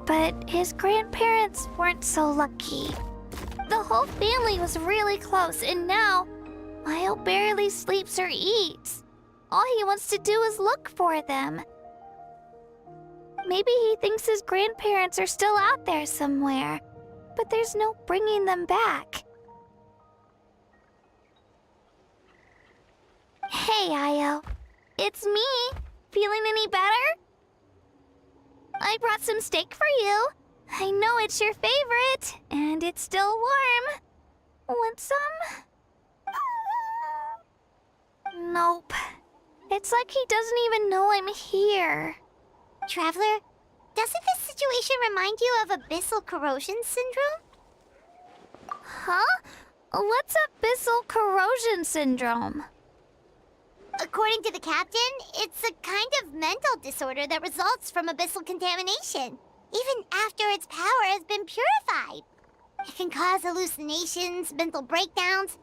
but his grandparents weren't so lucky. The whole family was really close, and now Io barely sleeps or eats. All he wants to do is look for them. Maybe he thinks his grandparents are still out there somewhere, but there's no bringing them back. Hey, Io. It's me. Feeling any better? I brought some steak for you. I know it's your favorite, and it's still warm. Want some? Nope. It's like he doesn't even know I'm here. Traveler, doesn't this situation remind you of abyssal corrosion syndrome? Huh? What's abyssal corrosion syndrome? According to the captain, it's a kind of mental disorder that results from abyssal contamination, even after its power has been purified. It can cause hallucinations, mental breakdowns.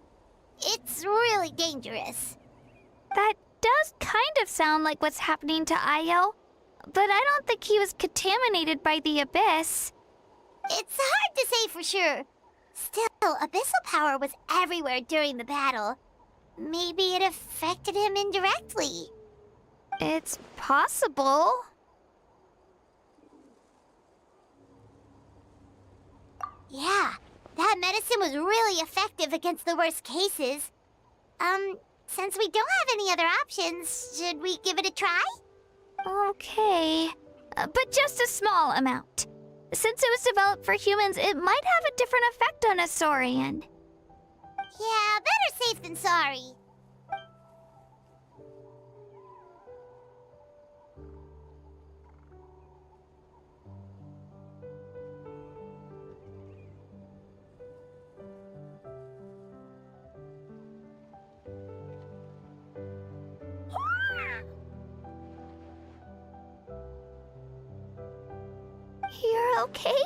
It's really dangerous. That does kind of sound like what's happening to Io, but I don't think he was contaminated by the abyss. It's hard to say for sure. Still, abyssal power was everywhere during the battle. Maybe it affected him indirectly. It's possible. Yeah, that medicine was really effective against the worst cases. Since we don't have any other options, should we give it a try? Okay, but just a small amount. Since it was developed for humans, it might have a different effect on a Saurian. Yeah, better safe than sorry. You're okay?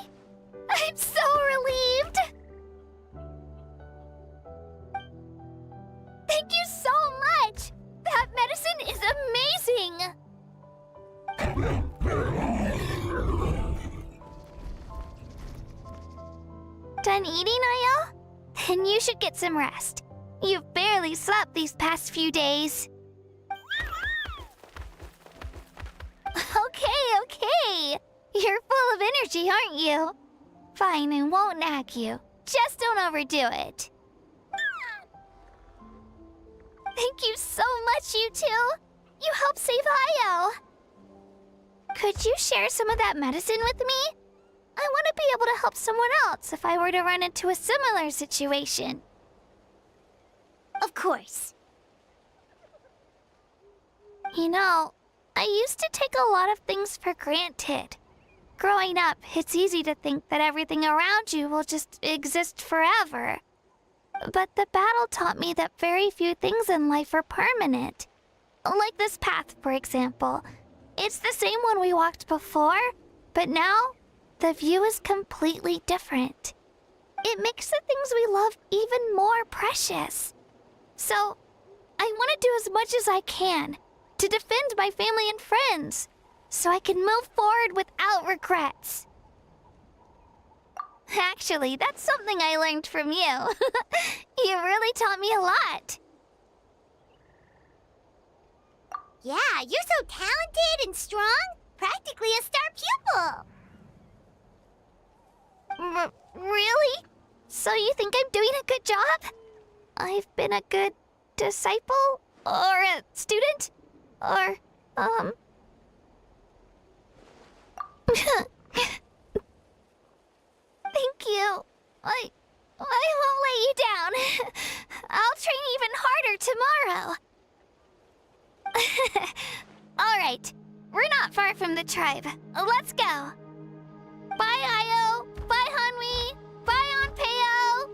I'm so relieved! Thank you so much! That medicine is amazing! Done eating, Io? Then you should get some rest. You've barely slept these past few days. Okay. You're full of energy, aren't you? Fine, I won't nag you. Just don't overdo it. Thank you so much, you two. You helped save Io. Could you share some of that medicine with me? I want to be able to help someone else if I were to run into a similar situation. Of course. You know, I used to take a lot of things for granted. Growing up, it's easy to think that everything around you will just exist forever. But the battle taught me that very few things in life are permanent. Like this path, for example. It's the same one we walked before, but now the view is completely different. It makes the things we love even more precious. So, I want to do as much as I can to defend my family and friends, so I can move forward without regrets. Actually, that's something I learned from you. You really taught me a lot. Yeah, you're so talented and strong. Practically a star pupil. Really? So you think I'm doing a good job? I've been a good disciple? Or a student? Or, Thank you. I won't let you down. I'll train even harder tomorrow. All right. We're not far from the tribe. Let's go. Bye, Io. Bye, Hanwi. Bye, Onpeo.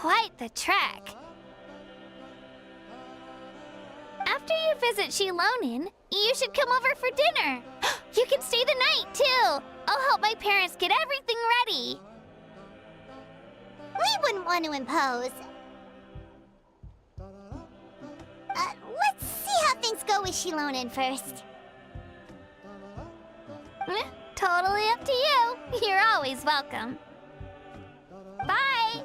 quite the trek. After you visit Shilonin, you should come over for dinner. You can stay the night, too. I'll help my parents get everything ready. We wouldn't want to impose. Let's see how things go with Shilonin first. Totally up to you. You're always welcome. Bye!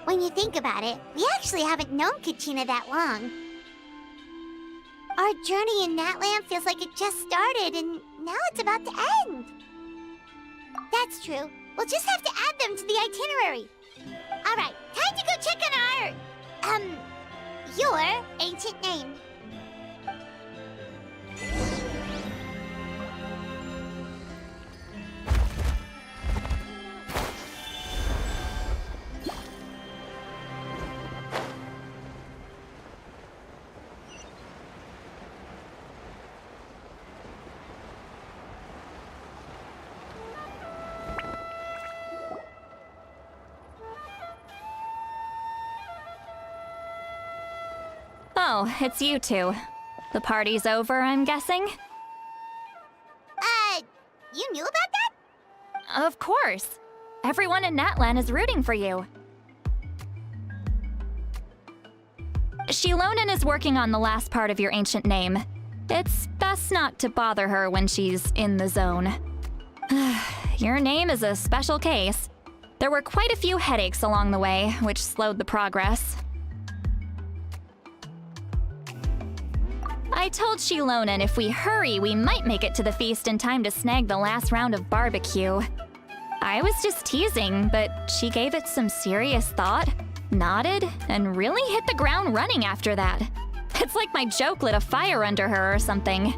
When you think about it, we actually haven't known Kachina that long. Our journey in Natland feels like it just started, and now it's about to end. That's true. We'll just have to add them to the itinerary. Alright, time to go check on our... your ancient name. Oh, it's you two. The party's over, I'm guessing? You knew about that? Of course. Everyone in Natlan is rooting for you. Shilonin is working on the last part of your ancient name. It's best not to bother her when she's in the zone. Your name is a special case. There were quite a few headaches along the way, which slowed the progress. I told Shilonin if we hurry, we might make it to the feast in time to snag the last round of barbecue. I was just teasing, but she gave it some serious thought, nodded, and really hit the ground running after that. It's like my joke lit a fire under her or something.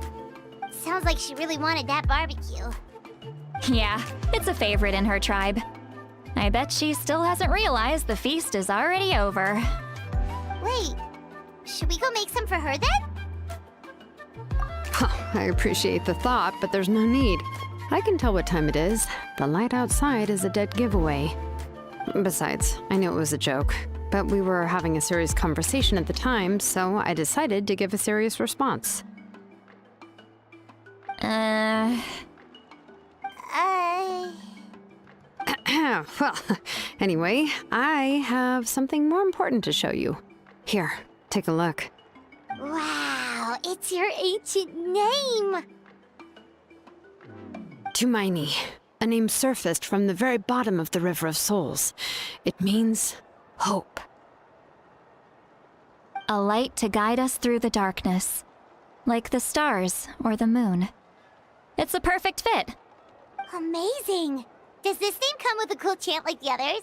Sounds like she really wanted that barbecue. Yeah, it's a favorite in her tribe. I bet she still hasn't realized the feast is already over. Wait, should we go make some for her then? I appreciate the thought, but there's no need. I can tell what time it is. The light outside is a dead giveaway. Besides, I knew it was a joke, but we were having a serious conversation at the time, so I decided to give a serious response. Well, anyway, I have something more important to show you. Here, take a look. Wow, it's your ancient name! Tumaini, a name surfaced from the very bottom of the River of Souls. It means hope. A light to guide us through the darkness, like the stars or the moon. It's a perfect fit. Amazing! Does this name come with a cool chant like the others?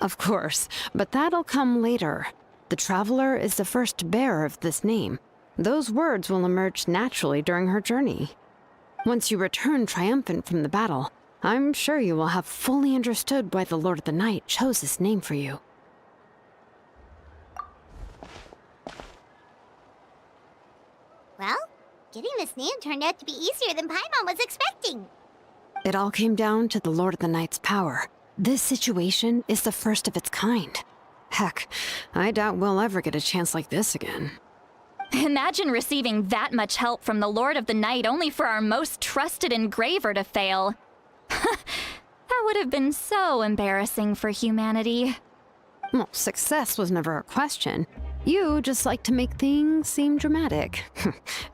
Of course, but that'll come later. The Traveler is the first bearer of this name. Those words will emerge naturally during her journey. Once you return triumphant from the battle, I'm sure you will have fully understood why the Lord of the Night chose this name for you. Well, getting this name turned out to be easier than Paimon was expecting. It all came down to the Lord of the Night's power. This situation is the first of its kind. Heck, I doubt we'll ever get a chance like this again. Imagine receiving that much help from the Lord of the Night only for our most trusted engraver to fail. That would have been so embarrassing for humanity. Well, success was never a question. You just like to make things seem dramatic.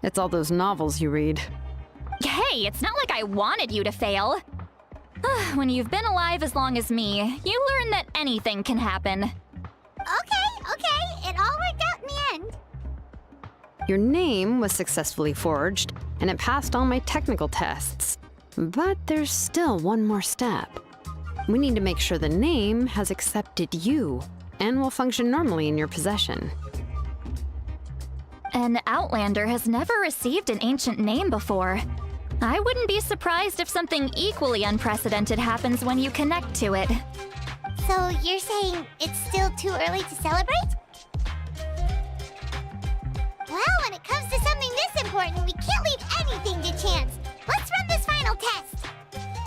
It's all those novels you read. Hey, it's not like I wanted you to fail. When you've been alive as long as me, you learn that anything can happen. Okay, it all worked out in the end. Your name was successfully forged, and it passed all my technical tests. But there's still one more step. We need to make sure the name has accepted you, and will function normally in your possession. An Outlander has never received an ancient name before. I wouldn't be surprised if something equally unprecedented happens when you connect to it. So you're saying it's still too early to celebrate? Well, when it comes to something this important, we can't leave any everything to chance. Let's run this final test.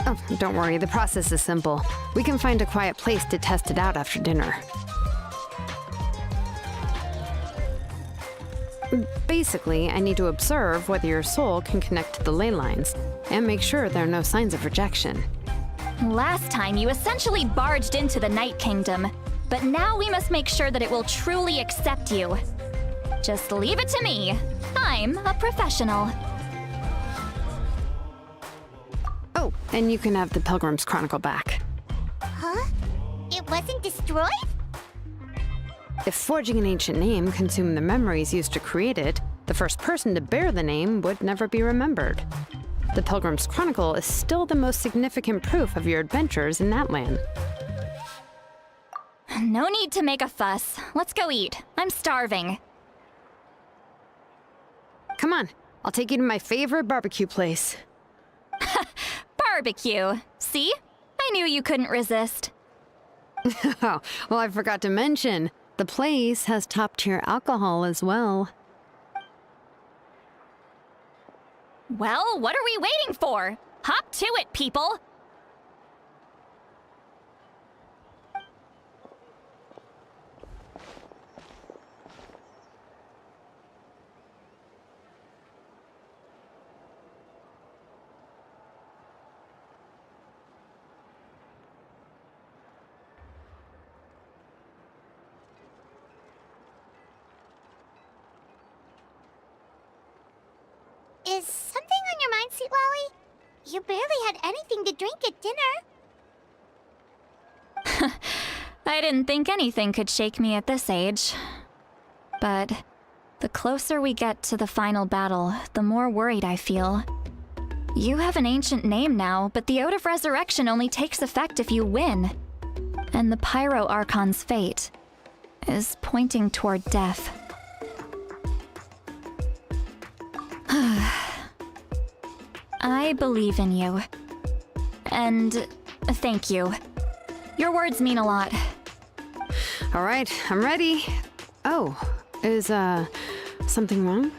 Oh, don't worry, the process is simple. We can find a quiet place to test it out after dinner. Basically, I need to observe whether your soul can connect to the ley lines, and make sure there are no signs of rejection. Last time, you essentially barged into the Night Kingdom, but now we must make sure that it will truly accept you. Just leave it to me. I'm a professional. Oh, and you can have the Pilgrim's Chronicle back. Huh? It wasn't destroyed? If forging an ancient name consumed the memories used to create it, the first person to bear the name would never be remembered. The Pilgrim's Chronicle is still the most significant proof of your adventures in that land. No need to make a fuss. Let's go eat. I'm starving. Come on, I'll take you to my favorite barbecue place. Barbecue. See? I knew you couldn't resist. Oh, well, I forgot to mention, the place has top-tier alcohol as well. Well, what are we waiting for? Hop to it, people! Is something on your mind, Sweet Lolly? You barely had anything to drink at dinner. I didn't think anything could shake me at this age. But the closer we get to the final battle, the more worried I feel. You have an ancient name now, but the Ode of Resurrection only takes effect if you win. And the Pyro Archon's fate is pointing toward death. I believe in you. And thank you. Your words mean a lot. All right, I'm ready. Oh, is, something wrong?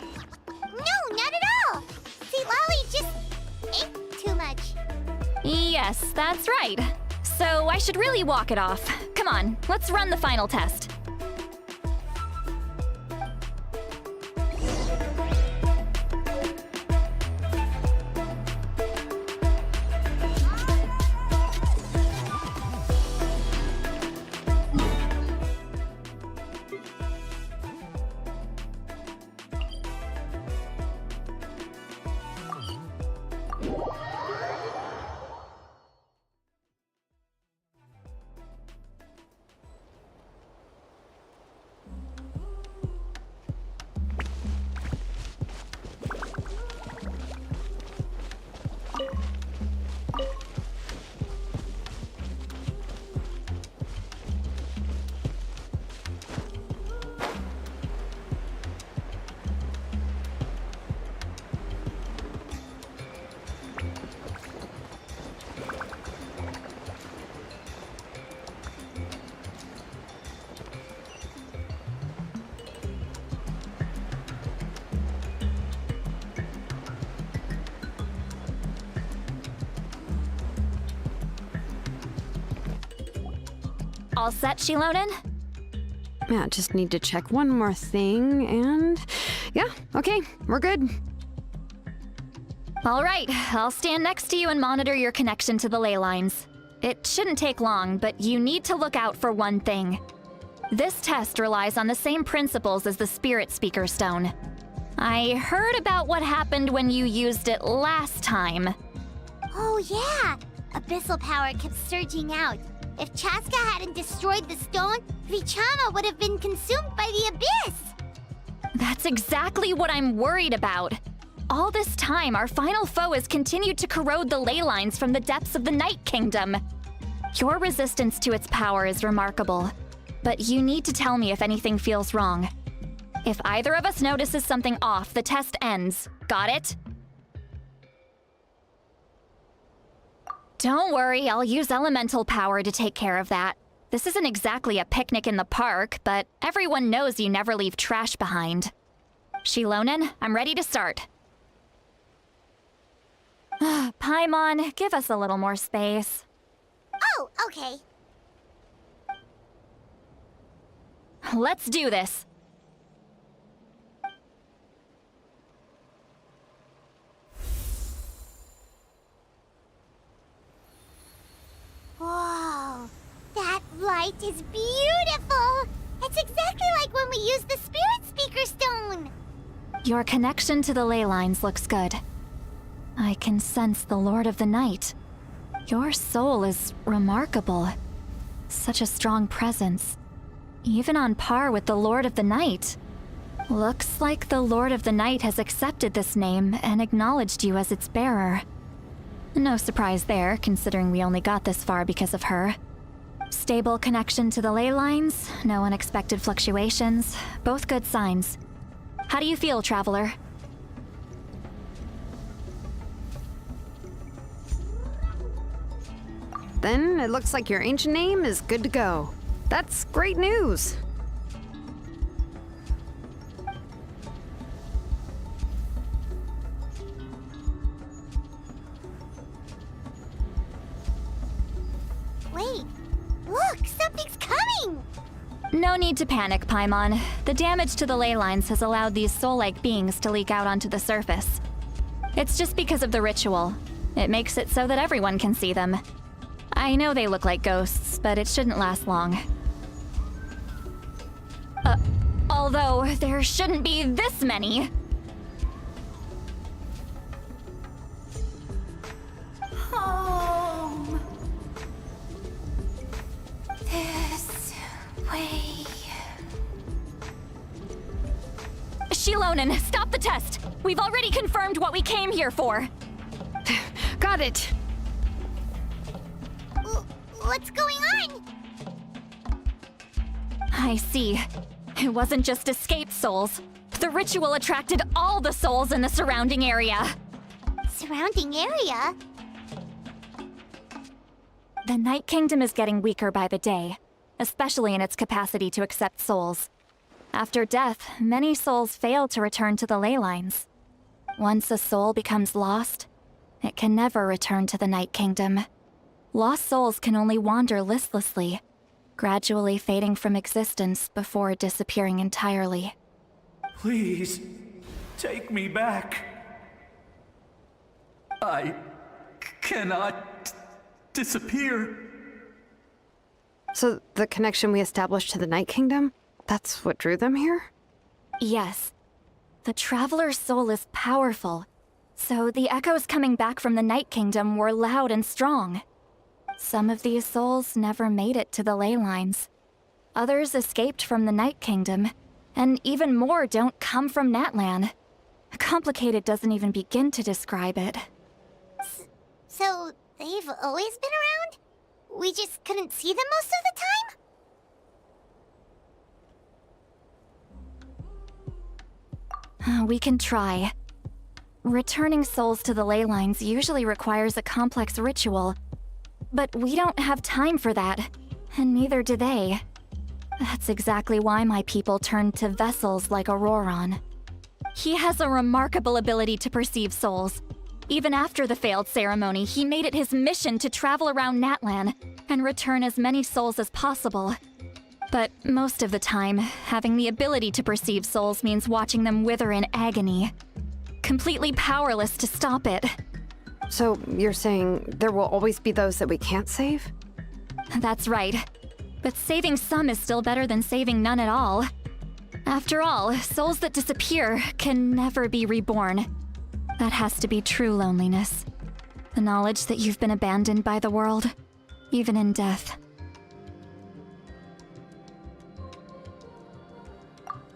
No, not at all! Sweet Lolly just ate too much. Yes, that's right. So I should really walk it off. Come on, let's run the final test. All set, Shilonen? Yeah, just need to check one more thing, and yeah, okay, we're good. All right, I'll stand next to you and monitor your connection to the ley lines. It shouldn't take long, but you need to look out for one thing. This test relies on the same principles as the Spirit Speaker Stone. I heard about what happened when you used it last time. Oh yeah! Abyssal power kept surging out. If Chaska hadn't destroyed the stone, Vichama would have been consumed by the abyss! That's exactly what I'm worried about. All this time, our final foe has continued to corrode the ley lines from the depths of the Night Kingdom. Your resistance to its power is remarkable, but you need to tell me if anything feels wrong. If either of us notices something off, the test ends. Got it? Don't worry, I'll use elemental power to take care of that. This isn't exactly a picnic in the park, but everyone knows you never leave trash behind. Shilonen, I'm ready to start. Paimon, give us a little more space. Oh, okay. Let's do this. Whoa, that light is beautiful! It's exactly like when we used the Spirit Speaker Stone! Your connection to the ley lines looks good. I can sense the Lord of the Night. Your soul is remarkable. Such a strong presence. Even on par with the Lord of the Night. Looks like the Lord of the Night has accepted this name and acknowledged you as its bearer. No surprise there, considering we only got this far because of her. Stable connection to the ley lines, no unexpected fluctuations, both good signs. How do you feel, Traveler? Then it looks like your ancient name is good to go. That's great news. Wait, look, something's coming! No need to panic, Paimon. The damage to the ley lines has allowed these soul-like beings to leak out onto the surface. It's just because of the ritual. It makes it so that everyone can see them. I know they look like ghosts, but it shouldn't last long. Although, there shouldn't be this many. Home. This way. Shilonen, stop the test! We've already confirmed what we came here for. Got it. What's going on? I see. It wasn't just escaped souls. The ritual attracted all the souls in the surrounding area. Surrounding area? The Night Kingdom is getting weaker by the day, especially in its capacity to accept souls. After death, many souls fail to return to the ley lines. Once a soul becomes lost, it can never return to the Night Kingdom. Lost souls can only wander listlessly, gradually fading from existence before disappearing entirely. Please, take me back. I cannot disappear. So the connection we established to the Night Kingdom, that's what drew them here? Yes. The Traveler's soul is powerful, so the echoes coming back from the Night Kingdom were loud and strong. Some of these souls never made it to the ley lines. Others escaped from the Night Kingdom, and even more don't come from Natlan. Complicated doesn't even begin to describe it. So, they've always been around? We just couldn't see them most of the time? We can try. Returning souls to the ley lines usually requires a complex ritual, but we don't have time for that, and neither do they. That's exactly why my people turned to vessels like Auroron. He has a remarkable ability to perceive souls. Even after the failed ceremony, he made it his mission to travel around Natlan and return as many souls as possible. But most of the time, having the ability to perceive souls means watching them wither in agony. Completely powerless to stop it. So you're saying there will always be those that we can't save? That's right. But saving some is still better than saving none at all. After all, souls that disappear can never be reborn. That has to be true loneliness. The knowledge that you've been abandoned by the world, even in death.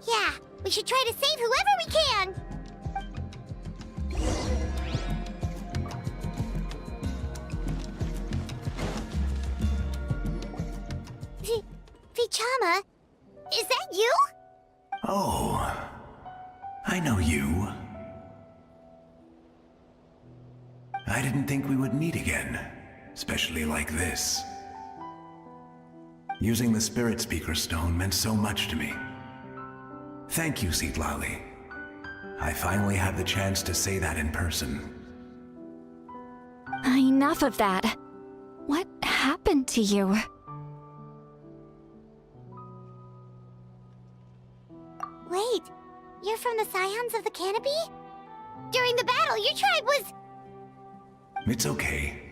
Yeah, we should try to save whoever we can! Vichama, is that you? Oh, I know you. I didn't think we would meet again, especially like this. Using the Spirit Speaker Stone meant so much to me. Thank you, Citlali. I finally had the chance to say that in person. Enough of that. What happened to you? Wait, you're from the Scions of the Canopy? During the battle, your tribe was... It's okay.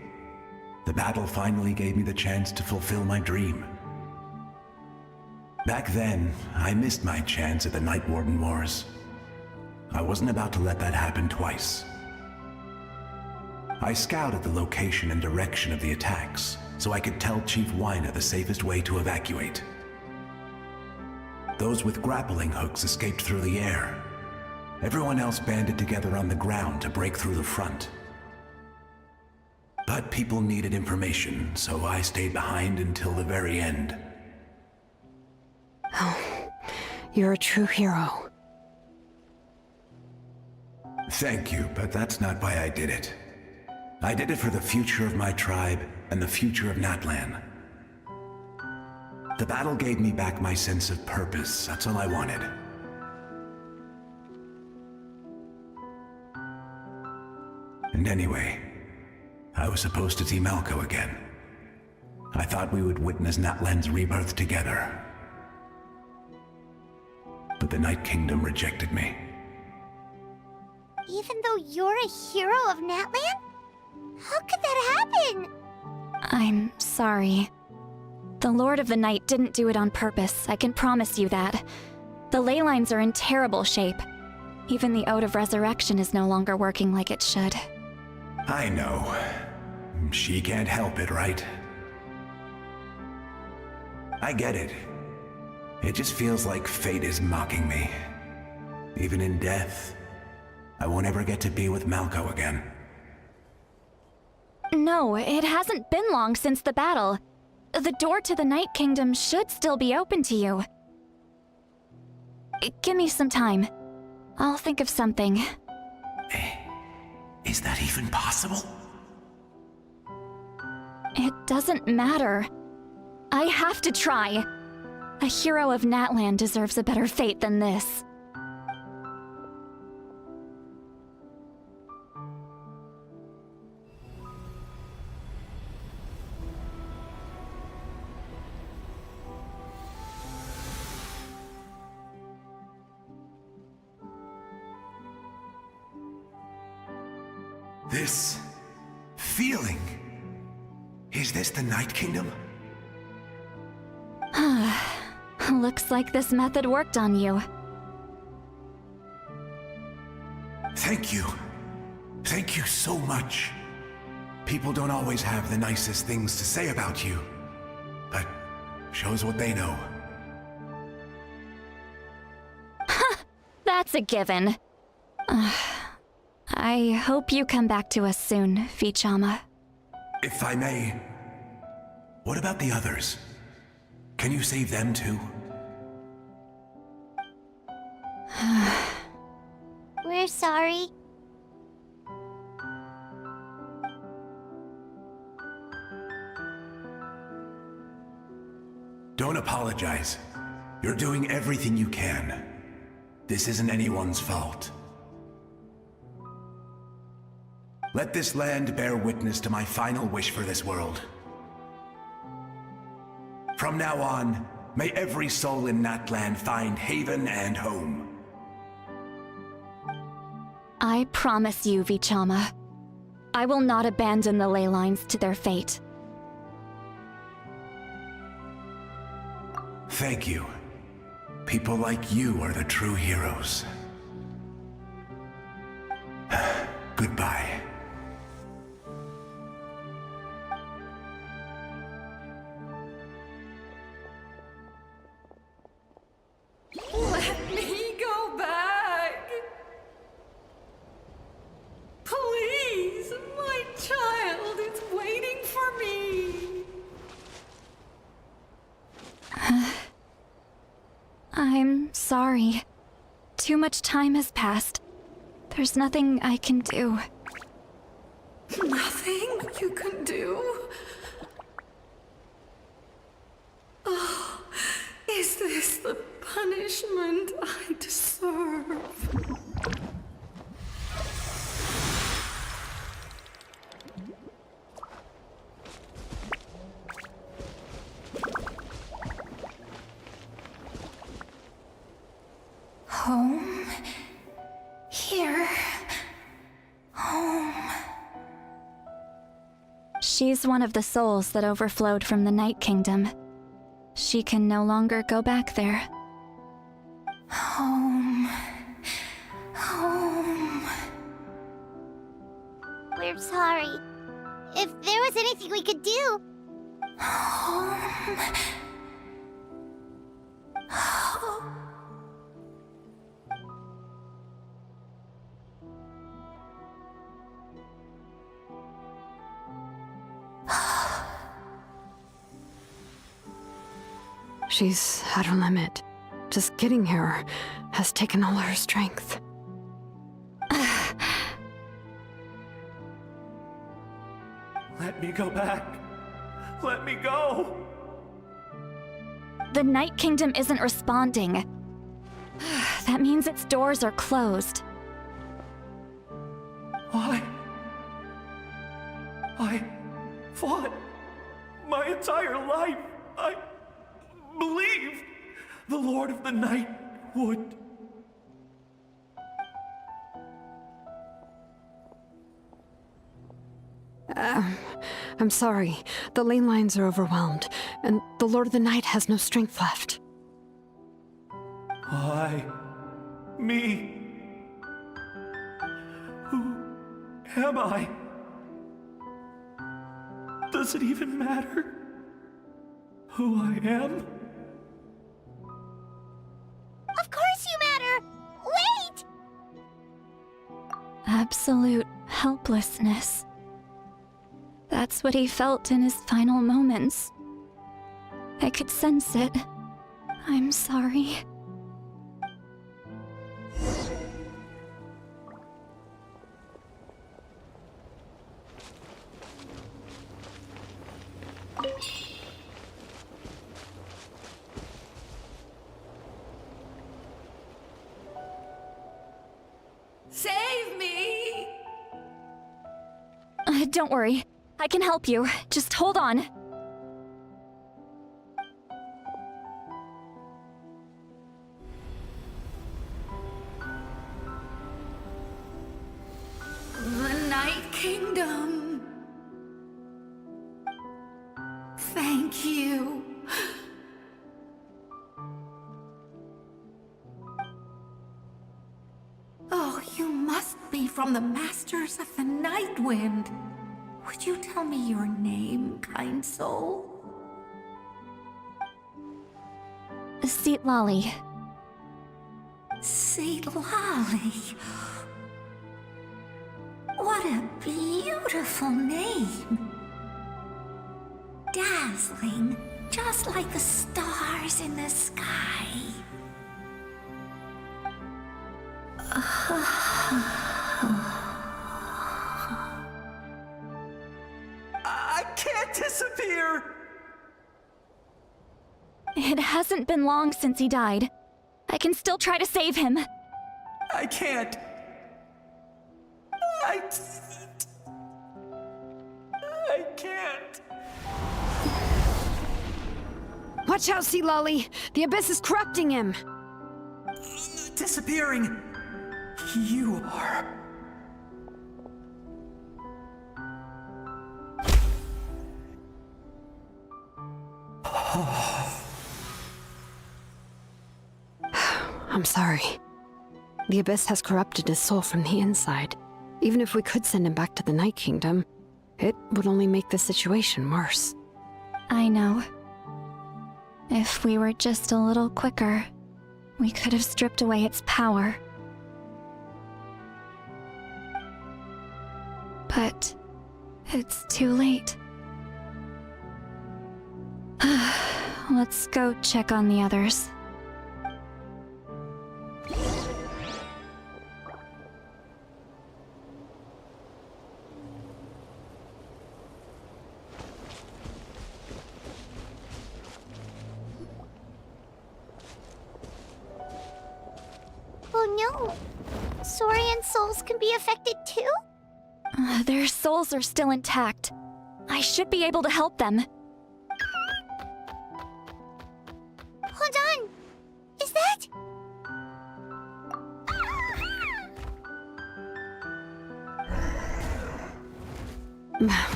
The battle finally gave me the chance to fulfill my dream. Back then, I missed my chance at the Night Warden Wars. I wasn't about to let that happen twice. I scouted the location and direction of the attacks, so I could tell Chief Wyna the safest way to evacuate. Those with grappling hooks escaped through the air. Everyone else banded together on the ground to break through the front. But people needed information, so I stayed behind until the very end. Oh, you're a true hero. Thank you, but that's not why I did it. I did it for the future of my tribe and the future of Natlan. The battle gave me back my sense of purpose. That's all I wanted. And anyway, I was supposed to see Malco again. I thought we would witness Natlan's rebirth together. But the Night Kingdom rejected me. Even though you're a hero of Natlan? How could that happen? I'm sorry. The Lord of the Night didn't do it on purpose, I can promise you that. The ley lines are in terrible shape. Even the Ode of Resurrection is no longer working like it should. I know. She can't help it, right? I get it. It just feels like fate is mocking me. Even in death, I won't ever get to be with Malco again. No, it hasn't been long since the battle. The door to the Night Kingdom should still be open to you. Give me some time. I'll think of something. Is that even possible? It doesn't matter. I have to try. A hero of Natlan deserves a better fate than this. This feeling. Is this the Night Kingdom? Looks like this method worked on you. Thank you. Thank you so much. People don't always have the nicest things to say about you, but shows what they know. That's a given. I hope you come back to us soon, Vichama. If I may, what about the others? Can you save them too? We're sorry. Don't apologize. You're doing everything you can. This isn't anyone's fault. Let this land bear witness to my final wish for this world. From now on, may every soul in Natlan find haven and home. I promise you, Vichama. I will not abandon the ley lines to their fate. Thank you. People like you are the true heroes. Goodbye. Let me go back! Please, my child is waiting for me! I'm sorry. Too much time has passed. There's nothing I can do. Nothing you can do? Oh, is this the punishment I deserve? She's one of the souls that overflowed from the Night Kingdom. She can no longer go back there. Home. Home. We're sorry. If there was anything we could do... Home. Home. She's at her limit. Just getting here has taken all her strength. Let me go back. Let me go. The Night Kingdom isn't responding. That means its doors are closed. Why? I fought my entire life. I believed the Lord of the Night would. I'm sorry. The lane lines are overwhelmed, and the Lord of the Night has no strength left. Why? Me? Who am I? Does it even matter who I am? Of course you matter! Wait! Absolute helplessness. That's what he felt in his final moments. I could sense it. I'm sorry. Save me! Don't worry. I can help you. Just hold on. The Night Kingdom. Thank you. Oh, you must be from the Masters of the Night Wind. Would you tell me your name, kind soul? Seat Lolly. Seat Lolly. What a beautiful name. Dazzling, just like the stars in the sky. I can't disappear! It hasn't been long since he died. I can still try to save him. I can't. I can't. Watch out, Sea Lolly! The Abyss is corrupting him! Disappearing. You are. I'm sorry. The Abyss has corrupted his soul from the inside. Even if we could send him back to the Night Kingdom, it would only make the situation worse. I know. If we were just a little quicker, we could have stripped away its power. But it's too late. Let's go check on the others. Oh no! Saurian souls can be affected too? Their souls are still intact. I should be able to help them. Hold on! Is that...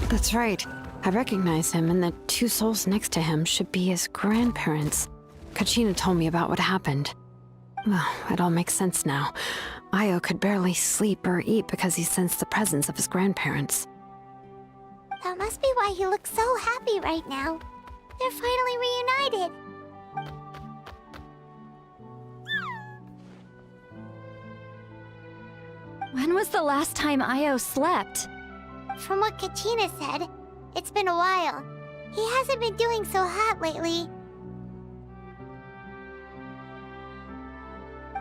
That's right. I recognize him, and the two souls next to him should be his grandparents. Kachina told me about what happened. Well, it all makes sense now. Io could barely sleep or eat because he sensed the presence of his grandparents. That must be why he looks so happy right now. They're finally reunited. When was the last time Io slept? From what Kachina said, it's been a while. He hasn't been doing so hot lately.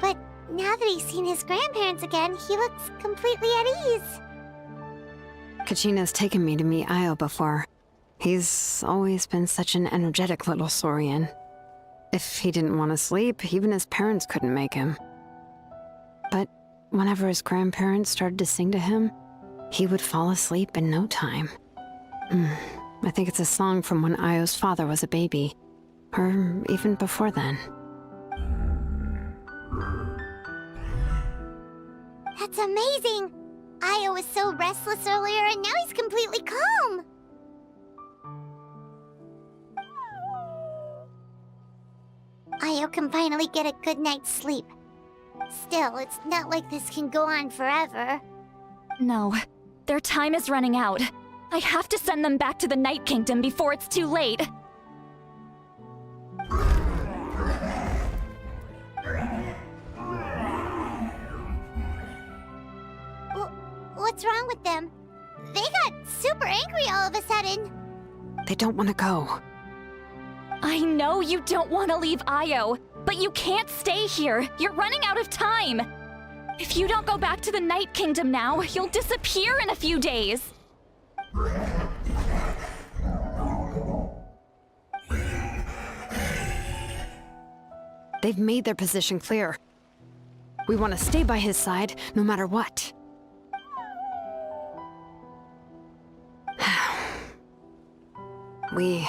But now that he's seen his grandparents again, he looks completely at ease. Kachina's taken me to meet Io before. He's always been such an energetic little Saurian. If he didn't want to sleep, even his parents couldn't make him. But whenever his grandparents started to sing to him, he would fall asleep in no time. I think it's a song from when Io's father was a baby, or even before then. That's amazing! Io was so restless earlier, and now he's completely calm! Io can finally get a good night's sleep. Still, it's not like this can go on forever. No, their time is running out. I have to send them back to the Night Kingdom before it's too late. What's wrong with them? They got super angry all of a sudden. They don't want to go. I know you don't want to leave Io, but you can't stay here. You're running out of time. If you don't go back to the Night Kingdom now, you'll disappear in a few days. They've made their position clear. We want to stay by his side, no matter what. We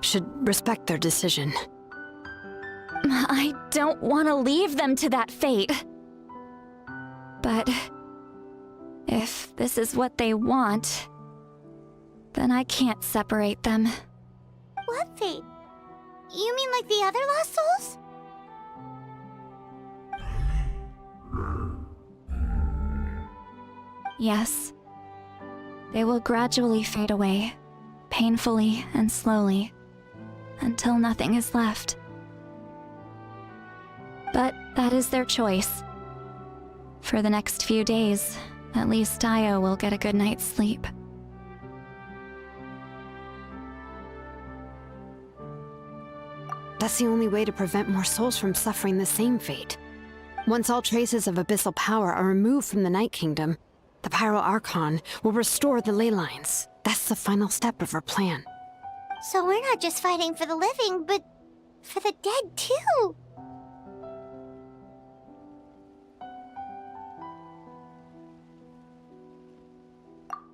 should respect their decision. I don't want to leave them to that fate. But if this is what they want, then I can't separate them. What fate? You mean like the other lost souls? Yes. They will gradually fade away, painfully and slowly, until nothing is left. But that is their choice. For the next few days, at least Io will get a good night's sleep. That's the only way to prevent more souls from suffering the same fate. Once all traces of abyssal power are removed from the Night Kingdom, the Pyro Archon will restore the ley lines. That's the final step of our plan. So we're not just fighting for the living, but for the dead too.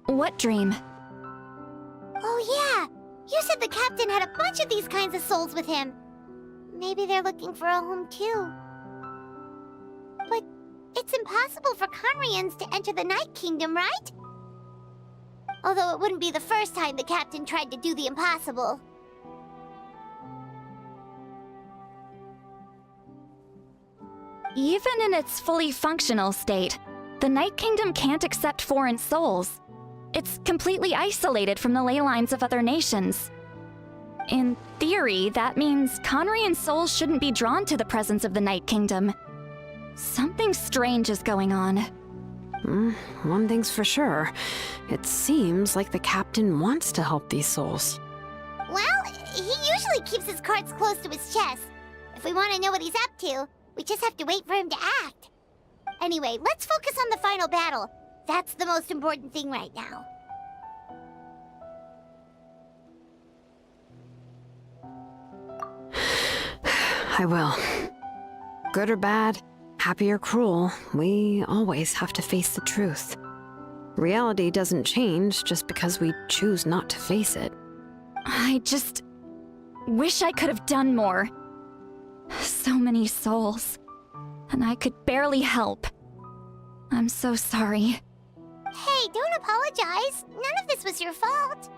What dream? Oh yeah! You said the captain had a bunch of these kinds of souls with him. Maybe they're looking for a home too. But it's impossible for Conrians to enter the Night Kingdom, right? Although it wouldn't be the first time the captain tried to do the impossible. Even in its fully functional state, the Night Kingdom can't accept foreign souls. It's completely isolated from the ley lines of other nations. In theory, that means Conrian souls shouldn't be drawn to the presence of the Night Kingdom. Something strange is going on. One thing's for sure. It seems like the captain wants to help these souls. Well, he usually keeps his cards close to his chest. If we want to know what he's up to, we just have to wait for him to act. Anyway, let's focus on the final battle. That's the most important thing right now. I will. Good or bad, happy or cruel, we always have to face the truth. Reality doesn't change just because we choose not to face it. I just wish I could have done more. So many souls, and I could barely help. I'm so sorry. Hey, don't apologize. None of this was your fault.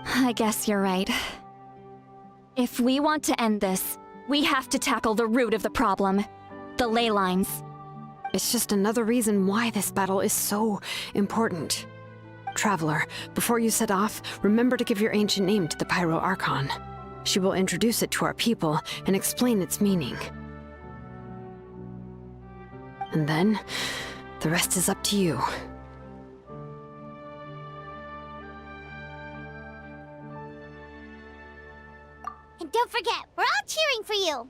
I guess you're right. If we want to end this, we have to tackle the root of the problem. The ley lines. It's just another reason why this battle is so important. Traveler, before you set off, remember to give your ancient name to the Pyro Archon. She will introduce it to our people and explain its meaning. And then, the rest is up to you. And don't forget, we're all cheering for you.